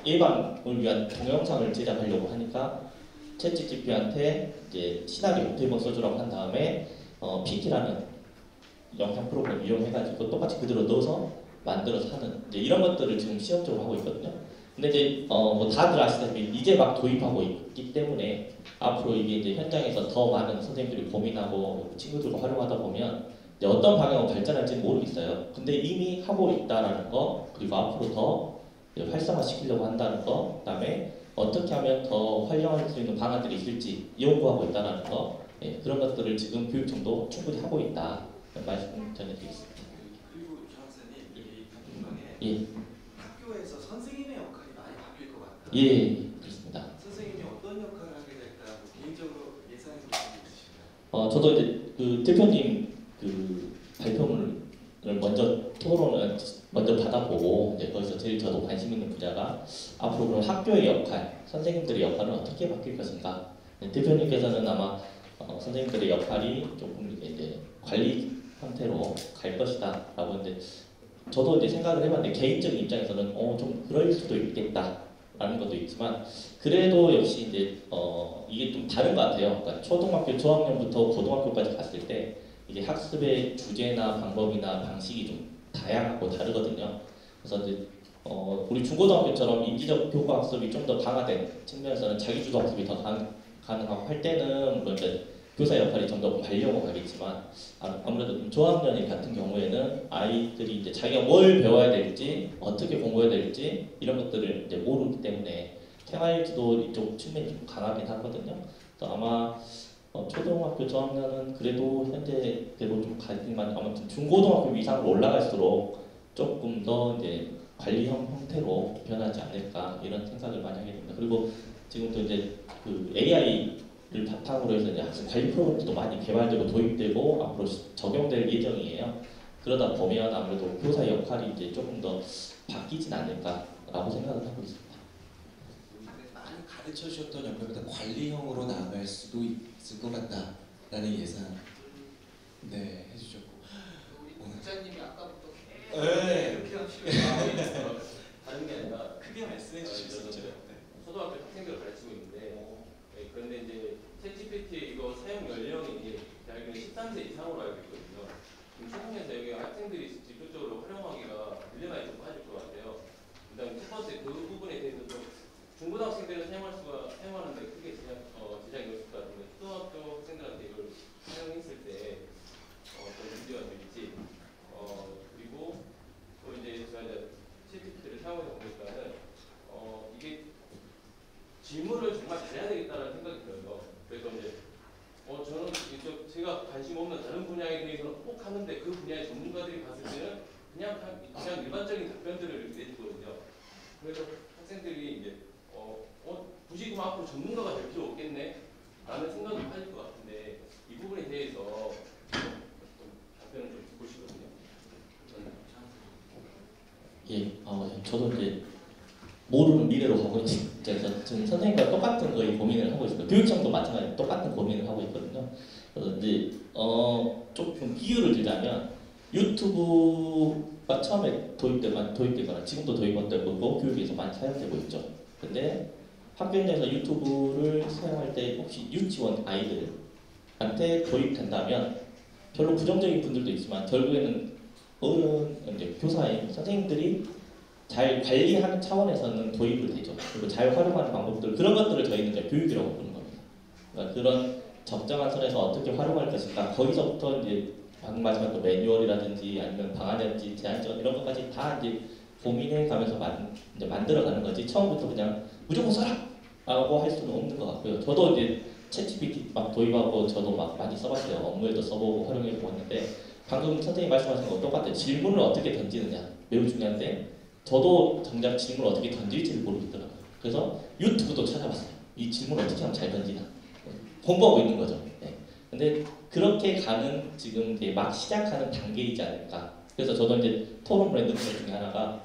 예방을 위한 동영상을 제작하려고 하니까 챗GPT한테 이제 시나리오 대본 써주라고 한 다음에 PT라는 영상 프로그램 이용해가지고 똑같이 그대로 넣어서 만들어서 하는 이제 이런 것들을 지금 시험적으로 하고 있거든요. 근데 이제 뭐 다들 아시다시피 이제 막 도입하고 있기 때문에 앞으로 이게 이제 현장에서 더 많은 선생님들이 고민하고 친구들과 활용하다 보면 이제 어떤 방향으로 발전할지 모르겠어요. 근데 이미 하고 있다라는 거 그리고 앞으로 더 활성화시키려고 한다는 거, 그다음에 어떻게 하면 더 활용할 수 있는 방안들이 있을지 연구하고 있다는 거, 그런 것들을 지금 교육청도 충분히 하고 있다 말씀 전해드리겠습니다. 그리고 조 학사님 이 단톡방에 예. 학교에서 선생님의 역할이 많이 바뀔 것 같아요. 예, 그렇습니다. 선생님이 어떤 역할을 하게 될까 개인적으로 예상해 보신 게 있으신가요? 저도 이제 그 대표님 그 발표문을 먼저 토론을 먼저 받아보고 이제 거기서 제일 저도 관심 있는 분야가 앞으로 그럼 학교의 역할, 선생님들의 역할은 어떻게 바뀔 것인가. 대표님께서는 아마 선생님들의 역할이 조금 이제 관리 형태로 갈 것이다라고 하는데 저도 이제 생각을 해봤는데 개인적인 입장에서는 좀 그럴 수도 있겠다라는 것도 있지만 그래도 역시 이제 이게 좀 다른 것 같아요. 그러니까 초등학교 저학년부터 고등학교까지 갔을 때 이게 학습의 주제나 방법이나 방식이 좀 다양하고 다르거든요. 그래서 이제 우리 중고등학교처럼 인지적 교과 학습이 좀 더 강화된 측면에서는 자기주도 학습이 더 가능하고 할 때는 물론 이제 교사 역할이 좀 더 발려고 가겠지만 아무래도 저학년 같은 경우에는 아이들이 이제 자기가 뭘 배워야 될지 어떻게 공부해야 될지 이런 것들을 이제 모르기 때문에 생활지도 이쪽 측면이 좀 강하긴 하거든요. 그래서 아마 초등학교 저학년은 그래도 현재대로 좀 가지만 아무튼 중고등학교 이상으로 올라갈수록 조금 더 이제 관리형 형태로 변하지 않을까 이런 생각을 많이 하게 됩니다. 그리고 지금도 이제 그 AI를 바탕으로 해서 이제 학생 관리 프로그램도 많이 개발되고 도입되고 앞으로 적용될 예정이에요. 그러다 보면 아무래도 교사의 역할이 이제 조금 더 바뀌진 않을까라고 생각을 하고 있습니다. 많이 가르쳐 주셨던 역할보다 관리형으로 나아갈 수도 있을 것 같다라는 예상 네 해주셨고 우리 국장님이 아까부터 네. 이렇게 하면 필요해요. 다른 게 아니라 크게 말씀해 주실 수 있죠. 초등학교 학생들을 가르치고 있는데 네, 그런데 이제 챗GPT 이거 사용 연령이 대학교 13세 이상으로 알고 있거든요. 그럼 초등에서 여기 학생들이 직접적으로 활용하기가 딜레마에 좀 빠질 것 같아요. 그다음 첫 번째 그 부분에 대해서도 중고등학생들은 사용하는데 크게 지장이 없을 것 같은데 초등학교 학생들한테 이걸 사용했을 때 어떤 문제가 될지 그리고 또 이제 제가 이제 챗GPT를 사용해서 보니까는 이게 질문을 정말 잘해야 되겠다는 생각이 들어요. 그래서 이제 저는 제가 관심 없는 다른 분야에 대해서는 꼭 하는데 그 분야의 전문가들이 봤을 때는 그냥 일반적인 답변들을 내주거든요. 그래서 학생들이 이제 굳이 그럼 앞으로 전문가가 될 필요 없겠네 라는 생각이 빠질 것 같은데 이 부분에 대해서 답변을 좀 듣고 싶거든요. 저도 이제 모르는 미래로 가고 있어요. 지금 선생님과 똑같은 거의 고민을 하고 있어요. 교육청도 마찬가지로 똑같은 고민을 하고 있거든요. 그래서 이제 조금 비유를 들자면 유튜브가 처음에 도입되거나 지금도 도입되고 교육에서 많이 사용되고 있죠. 근데 학교 현장에서 유튜브를 사용할 때 혹시 유치원 아이들한테 도입된다면 별로 부정적인 분들도 있지만 결국에는 이제 교사인 선생님들이 잘 관리하는 차원에서는 도입을 되죠. 그리고 잘 활용하는 방법들 그런 것들을 저희는 이제 교육이라고 부르는 겁니다. 그러니까 그런 적정한 선에서 어떻게 활용할 것인가 거기서부터 이제 방금 말씀하신 매뉴얼이라든지 아니면 방안이라든지 제한적 이런 것까지 다 이제 고민해 가면서 이제 만들어가는 거지 처음부터 그냥 무조건 써라! 라고 할 수는 없는 것 같고요. 저도 이제 챗GPT 막 도입하고 저도 막 많이 써봤어요. 업무에도 써보고 활용해보고 했는데 방금 선생님 말씀하신 거 똑같아요. 질문을 어떻게 던지느냐 매우 중요한데 저도 정작 질문을 어떻게 던질지를 모르겠더라고요. 그래서 유튜브도 찾아봤어요. 이 질문을 어떻게 하면 잘 던지나 공부하고 있는 거죠. 네. 근데 그렇게 가는 지금 이제 막 시작하는 단계이지 않을까. 그래서 저도 이제 토론 브랜드 중에 하나가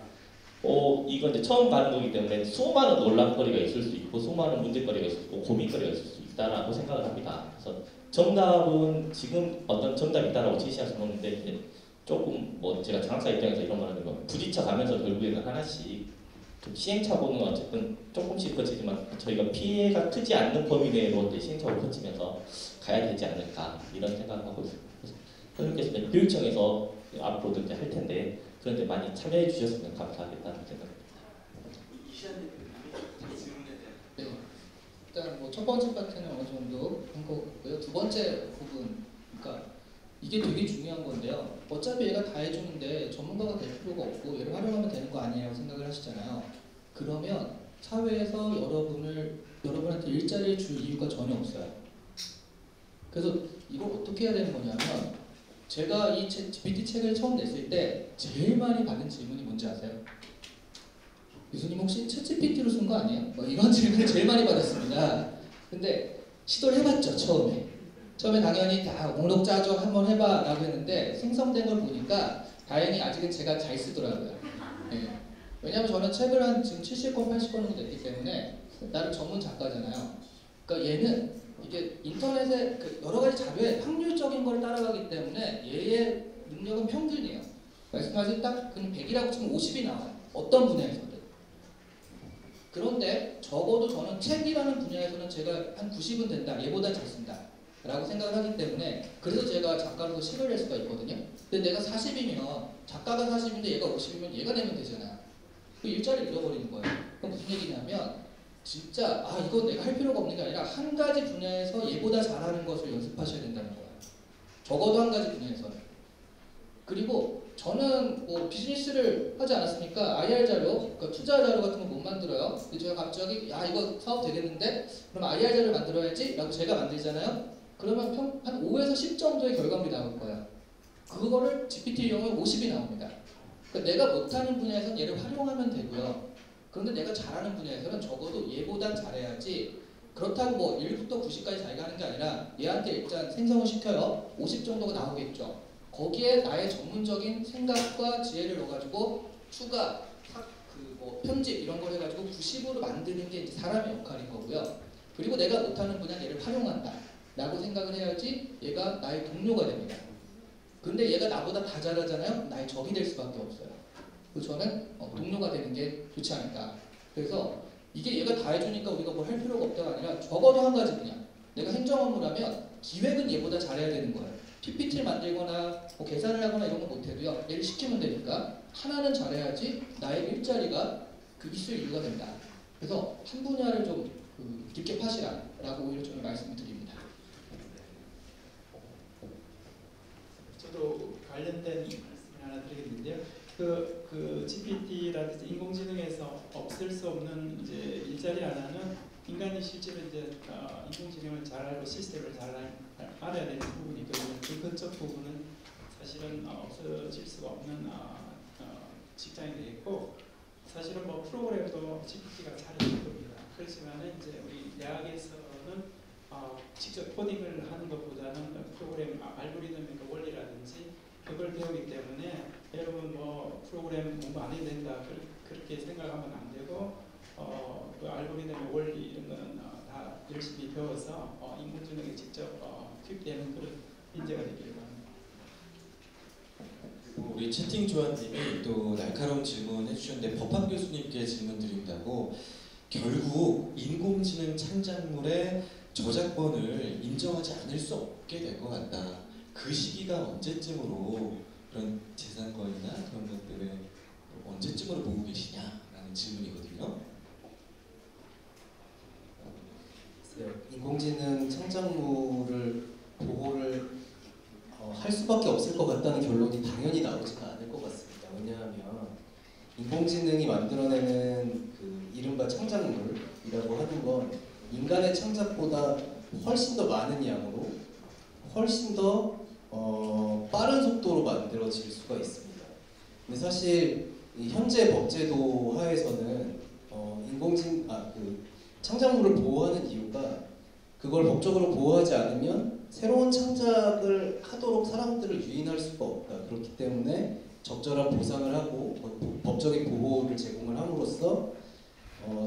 이건 이제 처음 가는 거기 때문에 수많은 논란거리가 있을 수 있고 수많은 문제거리가 있을 수 있고 고민거리가 있을 수 있다라고 생각을 합니다. 그래서 정답은 지금 어떤 정답이 있다라고 제시할 수는 없는데 이제 조금 제가 장학사 입장에서 이런 말하는 건 부딪혀 가면서 결국에는 하나씩 좀 시행착오는 어쨌든 조금씩 거치지만 저희가 피해가 크지 않는 범위 내로 이제 시행착오를 거치면서 가야 되지 않을까 이런 생각을 하고 있습니다. 그래서 선생님께서 교육청에서 앞으로도 이제 할 텐데 그런데 많이 참여해 주셨으면 감사하겠다는 생각입니다. 이시안 대표님이 질문에 대한 네. 일단 첫 번째 파트는 어느 정도 한 것 같고요. 두 번째 부분, 그러니까 이게 되게 중요한 건데요. 어차피 얘가 다 해주는데 전문가가 될 필요가 없고 얘를 활용하면 되는 거 아니에요 생각을 하시잖아요. 그러면 사회에서 여러분한테 일자리를 줄 이유가 전혀 없어요. 그래서 이걸 어떻게 해야 되는 거냐면 제가 이 GPT 책을 처음 냈을 때 제일 많이 받은 질문이 뭔지 아세요? 교수님 혹시 챗GPT로 쓴 거 아니에요? 이런 질문을 제일 많이 받았습니다. 근데 시도를 해봤죠 처음에 당연히 다 목록 짜줘 한번 해봐 라고 했는데 생성된 걸 보니까 다행히 아직은 제가 잘 쓰더라고요. 네. 왜냐면 저는 책을 한 지금 70권 80권 정도 냈기 때문에 나름 전문 작가잖아요. 그러니까 얘는 이게 인터넷에 여러 가지 자료에 확률적인 걸 따라가기 때문에 얘의 능력은 평균이에요. 말씀하신 딱 그냥 100이라고 치면 50이 나와요. 어떤 분야에서든. 그런데 적어도 저는 책이라는 분야에서는 제가 한 90은 된다. 얘보다 잘 쓴다. 라고 생각을 하기 때문에 그래서 제가 작가로서 책을 낼 수가 있거든요. 근데 내가 40이면 작가가 40인데 얘가 50이면 얘가 내면 되잖아요. 그 일자리를 잃어버리는 거예요. 그럼 무슨 얘기냐면 진짜 이건 내가 할 필요가 없는 게 아니라 한 가지 분야에서 얘보다 잘하는 것을 연습하셔야 된다는 거예요. 적어도 한 가지 분야에서는. 그리고 저는 비즈니스를 하지 않았습니까? IR 자료, 그러니까 투자 자료 같은 거 못 만들어요. 근데 제가 갑자기 이거 사업 되겠는데? 그럼 IR 자료를 만들어야지? 라고 제가 만들잖아요. 그러면 한 5에서 10 정도의 결과물이 나올 거예요. 그거를 GPT를 이용하면 50이 나옵니다. 그러니까 내가 못하는 분야에서는 얘를 활용하면 되고요. 그런데 내가 잘하는 분야에서는 적어도 얘보단 잘해야지. 그렇다고 뭐 1부터 90까지 자기가 하는 게 아니라 얘한테 일단 생성을 시켜요. 50 정도가 나오겠죠. 거기에 나의 전문적인 생각과 지혜를 넣어가지고 추가, 뭐 편집 이런 걸 해가지고 90으로 만드는 게 이제 사람의 역할인 거고요. 그리고 내가 못하는 분야 얘를 활용한다 라고 생각을 해야지 얘가 나의 동료가 됩니다. 근데 얘가 나보다 다 잘하잖아요? 나의 적이 될 수밖에 없어요. 그래서 저는 동료가 되는 게 좋지 않을까. 그래서 이게 얘가 다 해주니까 우리가 뭘 할 필요가 없다가 아니라 적어도 한 가지 분야. 내가 행정 업무라면 기획은 얘보다 잘해야 되는 거예요. PPT를 만들거나 뭐 계산을 하거나 이런 거 못해도요. 얘를 시키면 되니까 하나는 잘해야지 나의 일자리가 있을 이유가 된다. 그래서 한 분야를 좀 깊게 파시라라고 오히려 저는 말씀을 드립니다. 저도 관련된 말씀을 하나 드리겠는데요. 그 GPT라든지 인공지능에서 없을 수 없는 이제 일자리 하나는 인간이 실제로 이제 인공지능을 잘 알고 시스템을 잘 알아야 되는 부분이거든요. 그쪽 부분은 사실은 없어질 수가 없는 직장이 되겠고, 사실은 뭐 프로그램도 GPT가 잘 해줄 겁니다. 그렇지만은 이제 우리 대학에서는 직접 코딩을 하는 것보다는 프로그램 알고리즘의 그 원리라든지 그걸 배우기 때문에 여러분 뭐 프로그램 공부 안 해도 된다 그렇게 생각하면 안 되고 그 알고리즘의 원리 이런 거는 다 열심히 배워서 인공지능에 직접 투입되는 그런 인재가 되기를 바랍니다. 그리고 우리 채팅 조아님이 또 날카로운 질문 해주셨는데 법학 교수님께 질문 드린다고 결국 인공지능 창작물의 저작권을 인정하지 않을 수 없게 될 것 같다. 그 시기가 언제쯤으로 그런 재산권이나 그런 것들을 언제쯤으로 보고 계시냐라는 질문이거든요. 인공지능 창작물을 보호를 할 수밖에 없을 것 같다는 결론이 당연히 나오지가 않을 것 같습니다. 왜냐하면 인공지능이 만들어내는 그 이른바 창작물이라고 하는 건 인간의 창작보다 훨씬 더 많은 양으로 훨씬 더 빠른 속도로 만들어질 수가 있습니다. 근데 사실 현재 법제도 하에서는 창작물을 보호하는 이유가 그걸 법적으로 보호하지 않으면 새로운 창작을 하도록 사람들을 유인할 수가 없다. 그렇기 때문에 적절한 보상을 하고 법적인 보호를 제공을 함으로써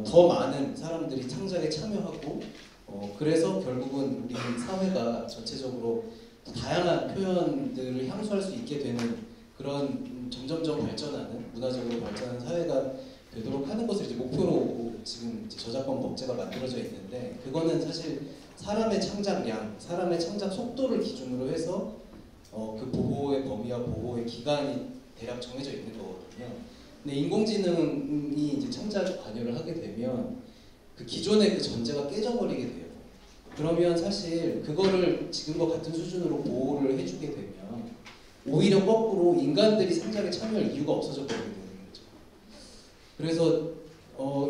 더 많은 사람들이 창작에 참여하고 그래서 결국은 우리 사회가 전체적으로 다양한 표현들을 향수할 수 있게 되는 그런 점점점 발전하는 문화적으로 발전하는 사회가 되도록 하는 것을 이제 목표로 지금 이제 저작권 법제가 만들어져 있는데 그거는 사실 사람의 창작량, 사람의 창작 속도를 기준으로 해서 그 보호의 범위와 보호의 기간이 대략 정해져 있는 거거든요. 근데 인공지능이 이제 창작 관여를 하게 되면 그 기존의 그 전제가 깨져버리게 돼요. 그러면 사실 그거를 지금과 같은 수준으로 보호를 해주게 되면 오히려 거꾸로 인간들이 창작에 참여할 이유가 없어져 버리게 되는 거죠. 그래서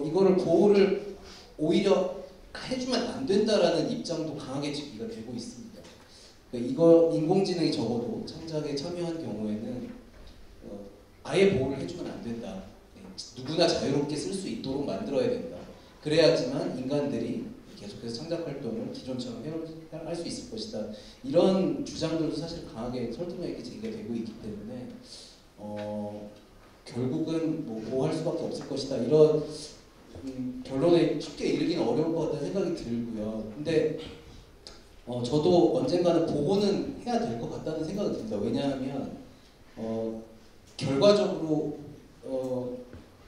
이거를 보호를 오히려 해주면 안 된다라는 입장도 강하게 제기가 되고 있습니다. 그러니까 이거 인공지능이 적어도 창작에 참여한 경우에는 아예 보호를 해주면 안 된다. 누구나 자유롭게 쓸 수 있도록 만들어야 된다. 그래야지만 인간들이 계속해서 창작 활동을 기존처럼 할 수 있을 것이다. 이런 주장들도 사실 강하게 설득력 있게 제기가 되고 있기 때문에 결국은 뭐 보호할 수밖에 없을 것이다. 이런 결론에 쉽게 이르기는 어려울 것 같다는 생각이 들고요. 근데 저도 언젠가는 보호는 해야 될 것 같다는 생각이 듭니다. 왜냐하면 결과적으로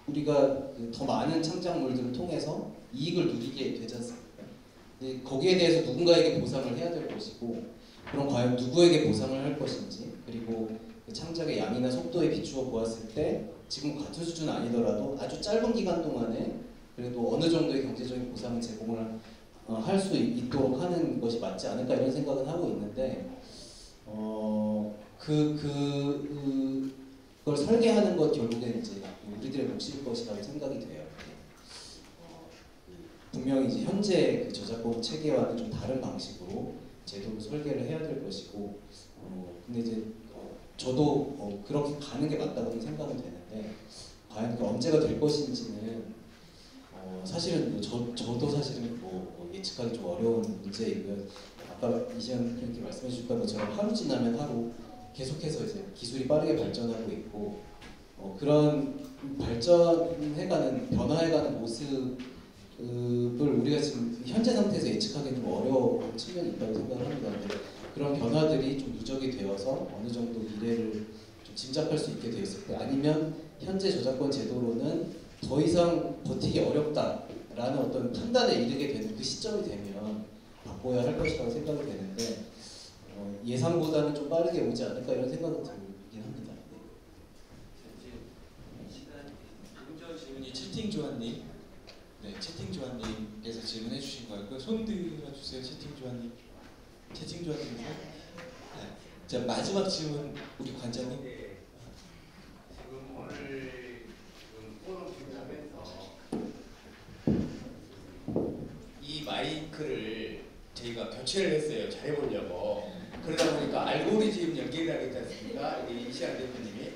우리가 더 많은 창작물들을 통해서 이익을 누리게 되지 않습니까? 근데 거기에 대해서 누군가에게 보상을 해야 될 것이고 그럼 과연 누구에게 보상을 할 것인지 그리고 그 창작의 양이나 속도에 비추어 보았을 때 지금 같은 수준은 아니더라도 아주 짧은 기간 동안에 그래도 어느 정도의 경제적인 보상을 제공을 할 수 있도록 하는 것이 맞지 않을까 이런 생각은 하고 있는데 그걸 설계하는 것 결국엔 이제 우리들의 몫일 것이라고 생각이 돼요. 분명히 이제 현재 그 저작권 체계와는 좀 다른 방식으로 제도를 설계를 해야 될 것이고 근데 이제 저도 그렇게 가는 게 맞다고 생각은 되는데 과연 그 언제가 될 것인지는 사실은 저도 사실은 예측하기 좀 어려운 문제이고요. 아까 이시안 그렇게 말씀해 주셨던 것처럼 하루 지나면 하루 계속해서 이제 기술이 빠르게 발전하고 있고 그런 발전해가는 변화해가는 모습을 우리가 지금 현재 상태에서 예측하기는 좀 어려운 측면이 있다고 생각을 합니다. 근데 그런 변화들이 좀 누적이 되어서 어느 정도 미래를 좀 짐작할 수 있게 되었을 때 아니면 현재 저작권 제도로는 더 이상 버티기 어렵다라는 어떤 판단에 이르게 되는 그 시점이 되면 바꿔야 할 것이라고 생각이 되는데 예상보다는 좀 빠르게 오지 않을까 이런 생각은 들긴 합니다. 조금 질문이 채팅 조아님, 네 채팅 조아님께서 질문해 주신 거였고 손 들어주세요. 채팅 조아님, 채팅 조아님. 네. 자 마지막 질문 우리 관장님. 네. 지금 오늘 포럼 준비하면서 이 마이크를 저희가 교체를 했어요. 잘해보려고. 그러다 보니까 알고리즘 연결이 하겠지 않습니까? 이시안 대표님이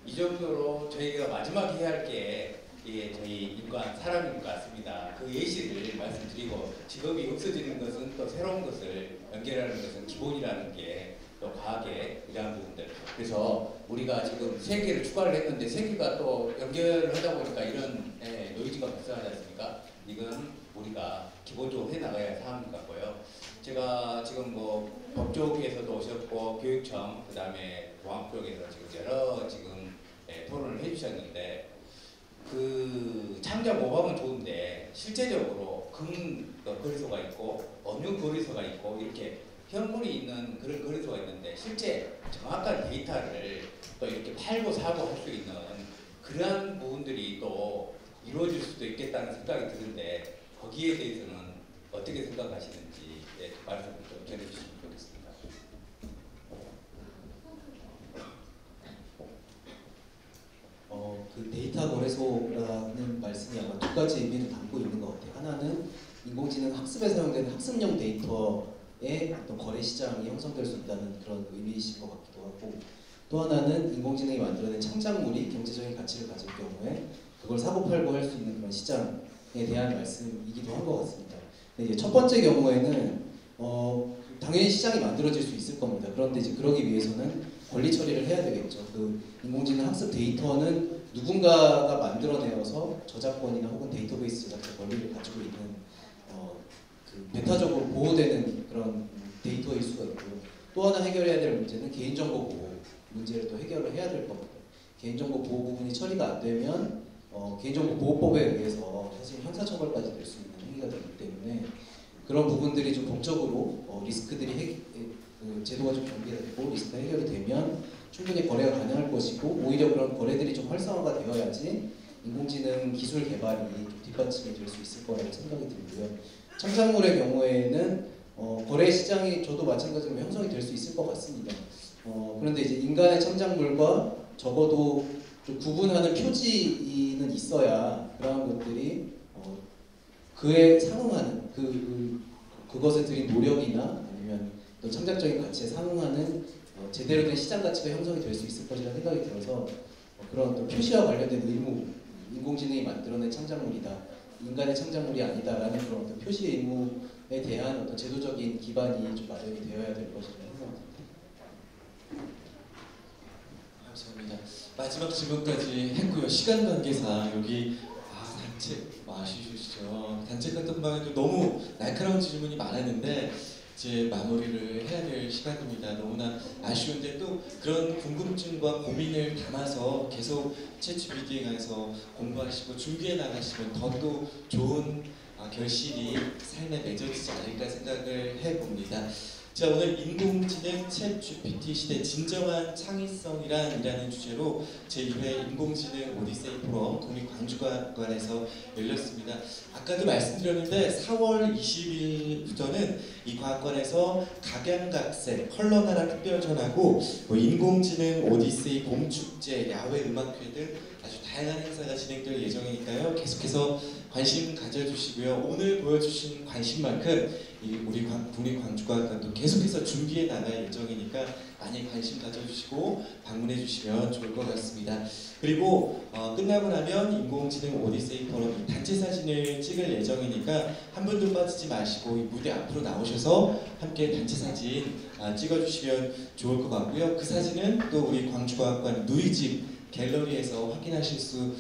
이 정도로 저희가 마지막 해야 할 게 저희 인간 사람인 것 같습니다. 그 예시를 말씀드리고 직업이 없어지는 것은 또 새로운 것을 연결하는 것은 기본이라는 게 또 과학의 이러한 부분들. 그래서 우리가 지금 3개를 추가를 했는데 3개가 또 연결을 하다 보니까 이런 노이즈가 발생하지 않습니까? 이건 우리가 기본적으로 해나가야 할 사항인 것 같고요. 제가 지금 법 쪽에서도 오셨고 교육청 그다음에 공학 쪽에서 지금 여러 토론을 해주셨는데 그 창작 모방은 좋은데 실제적으로 거래소가 있고 어느 거래소가 있고 이렇게 현물이 있는 그런 거래소가 있는데 실제 정확한 데이터를 또 이렇게 팔고 사고 할 수 있는 그러한 부분들이 또 이루어질 수도 있겠다는 생각이 드는데 거기에 대해서는 어떻게 생각하시는지 말씀을 좀 전해주시면 좋겠습니다. 그 데이터 거래소라는 말씀이 아마 두 가지 의미를 담고 있는 것 같아요. 하나는 인공지능 학습에 사용되는 학습용 데이터의 어떤 거래 시장이 형성될 수 있다는 그런 의미이신 것 같기도 하고, 또 하나는 인공지능이 만들어낸 창작물이 경제적인 가치를 가질 경우에 그걸 사고팔고 할 수 있는 그런 시장에 대한 말씀이기도 한 것 같습니다. 근데 이제 첫 번째 경우에는 당연히 시장이 만들어질 수 있을 겁니다. 그런데 이제 그러기 위해서는 권리 처리를 해야 되겠죠. 그 인공지능 학습 데이터는 누군가가 만들어내어서 저작권이나 혹은 데이터베이스 제작자 권리를 가지고 있는 그 배타적으로 보호되는 그런 데이터일 수가 있고요. 또 하나 해결해야 될 문제는 개인정보 보호 문제를 또 해결을 해야 될 겁니다. 개인정보 보호 부분이 처리가 안 되면 개인정보 보호법에 의해서 사실 형사처벌까지 될 수 있는 행위가 되기 때문에 그런 부분들이 좀 법적으로 리스크들이 제도가 좀 경계되고 리스크가 해결이 되면 충분히 거래가 가능할 것이고, 오히려 그런 거래들이 좀 활성화가 되어야지 인공지능 기술 개발이 좀 뒷받침이 될 수 있을 거라고 생각이 들고요. 창작물의 경우에는 거래 시장이 저도 마찬가지로 형성이 될 수 있을 것 같습니다. 그런데 이제 인간의 창작물과 적어도 좀 구분하는 표지는 있어야 그러한 것들이 그에 상응하는 그것에 들인 노력이나 아니면 또 창작적인 가치에 상응하는 제대로 된 시장 가치가 형성이 될 수 있을 것이라는 생각이 들어서 그런 또 표시와 관련된 의무, 인공지능이 만들어낸 창작물이다, 인간의 창작물이 아니다라는 그런 어떤 표시 의무에 대한 어떤 제도적인 기반이 좀 마련이 되어야 될 것이라는 생각입니다. 감사합니다. 마지막 질문까지 했고요. 시간 관계상 여기 단체 아쉬우시죠? 단체 카톡방에도 너무 날카로운 질문이 많았는데 이제 마무리를 해야 될 시간입니다. 너무나 아쉬운데 또 그런 궁금증과 고민을 담아서 계속 챗GPT에 관해서 공부하시고 준비해 나가시면 더 또 좋은 결실이 삶에 맺어지지 않을까 생각을 해봅니다. 자, 오늘 인공지능 챗GPT 시대 진정한 창의성이라는 주제로 제1회 인공지능 오디세이 포럼 국립광주과학관에서 열렸습니다. 아까도 말씀드렸는데 4월 20일부터는 이 과학관에서 각양각색 컬러나라 특별전하고 인공지능 오디세이 봄축제, 야외 음악회 등 아주 다양한 행사가 진행될 예정이니까요. 계속해서 관심 가져주시고요. 오늘 보여주신 관심만큼 우리 국립광주과학관도 계속해서 준비해 나갈 예정이니까 많이 관심 가져주시고 방문해 주시면 좋을 것 같습니다. 그리고 끝나고 나면 인공지능 오디세이 포럼 단체 사진을 찍을 예정이니까 한 분도 빠지지 마시고 이 무대 앞으로 나오셔서 함께 단체 사진 찍어주시면 좋을 것 같고요. 그 사진은 또 우리 광주과학관 누이집 갤러리에서 확인하실 수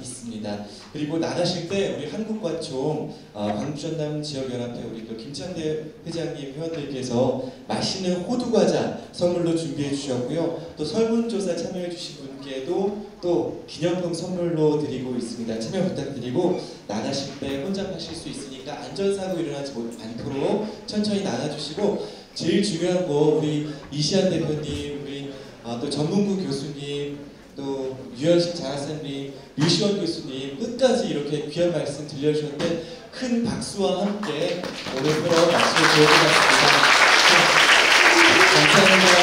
있습니다. 그리고 나가실 때 우리 한국과총 광주전남 지역연합회 우리 또 김창대 회장님 회원들께서 맛있는 호두과자 선물로 준비해 주셨고요. 또 설문조사 참여해 주신 분께도 또 기념품 선물로 드리고 있습니다. 참여 부탁드리고 나가실 때 혼잡하실 수 있으니까 안전사고 일어나지 않도록 천천히 나가주시고 제일 중요한 거 우리 이시안 대표님 우리 또 전문구 교수님 또 유현식 장학사님, 유시원 교수님 끝까지 이렇게 귀한 말씀 들려주셨는데 큰 박수와 함께 오늘 프로 마치면 좋을 것 같습니다. 감사합니다.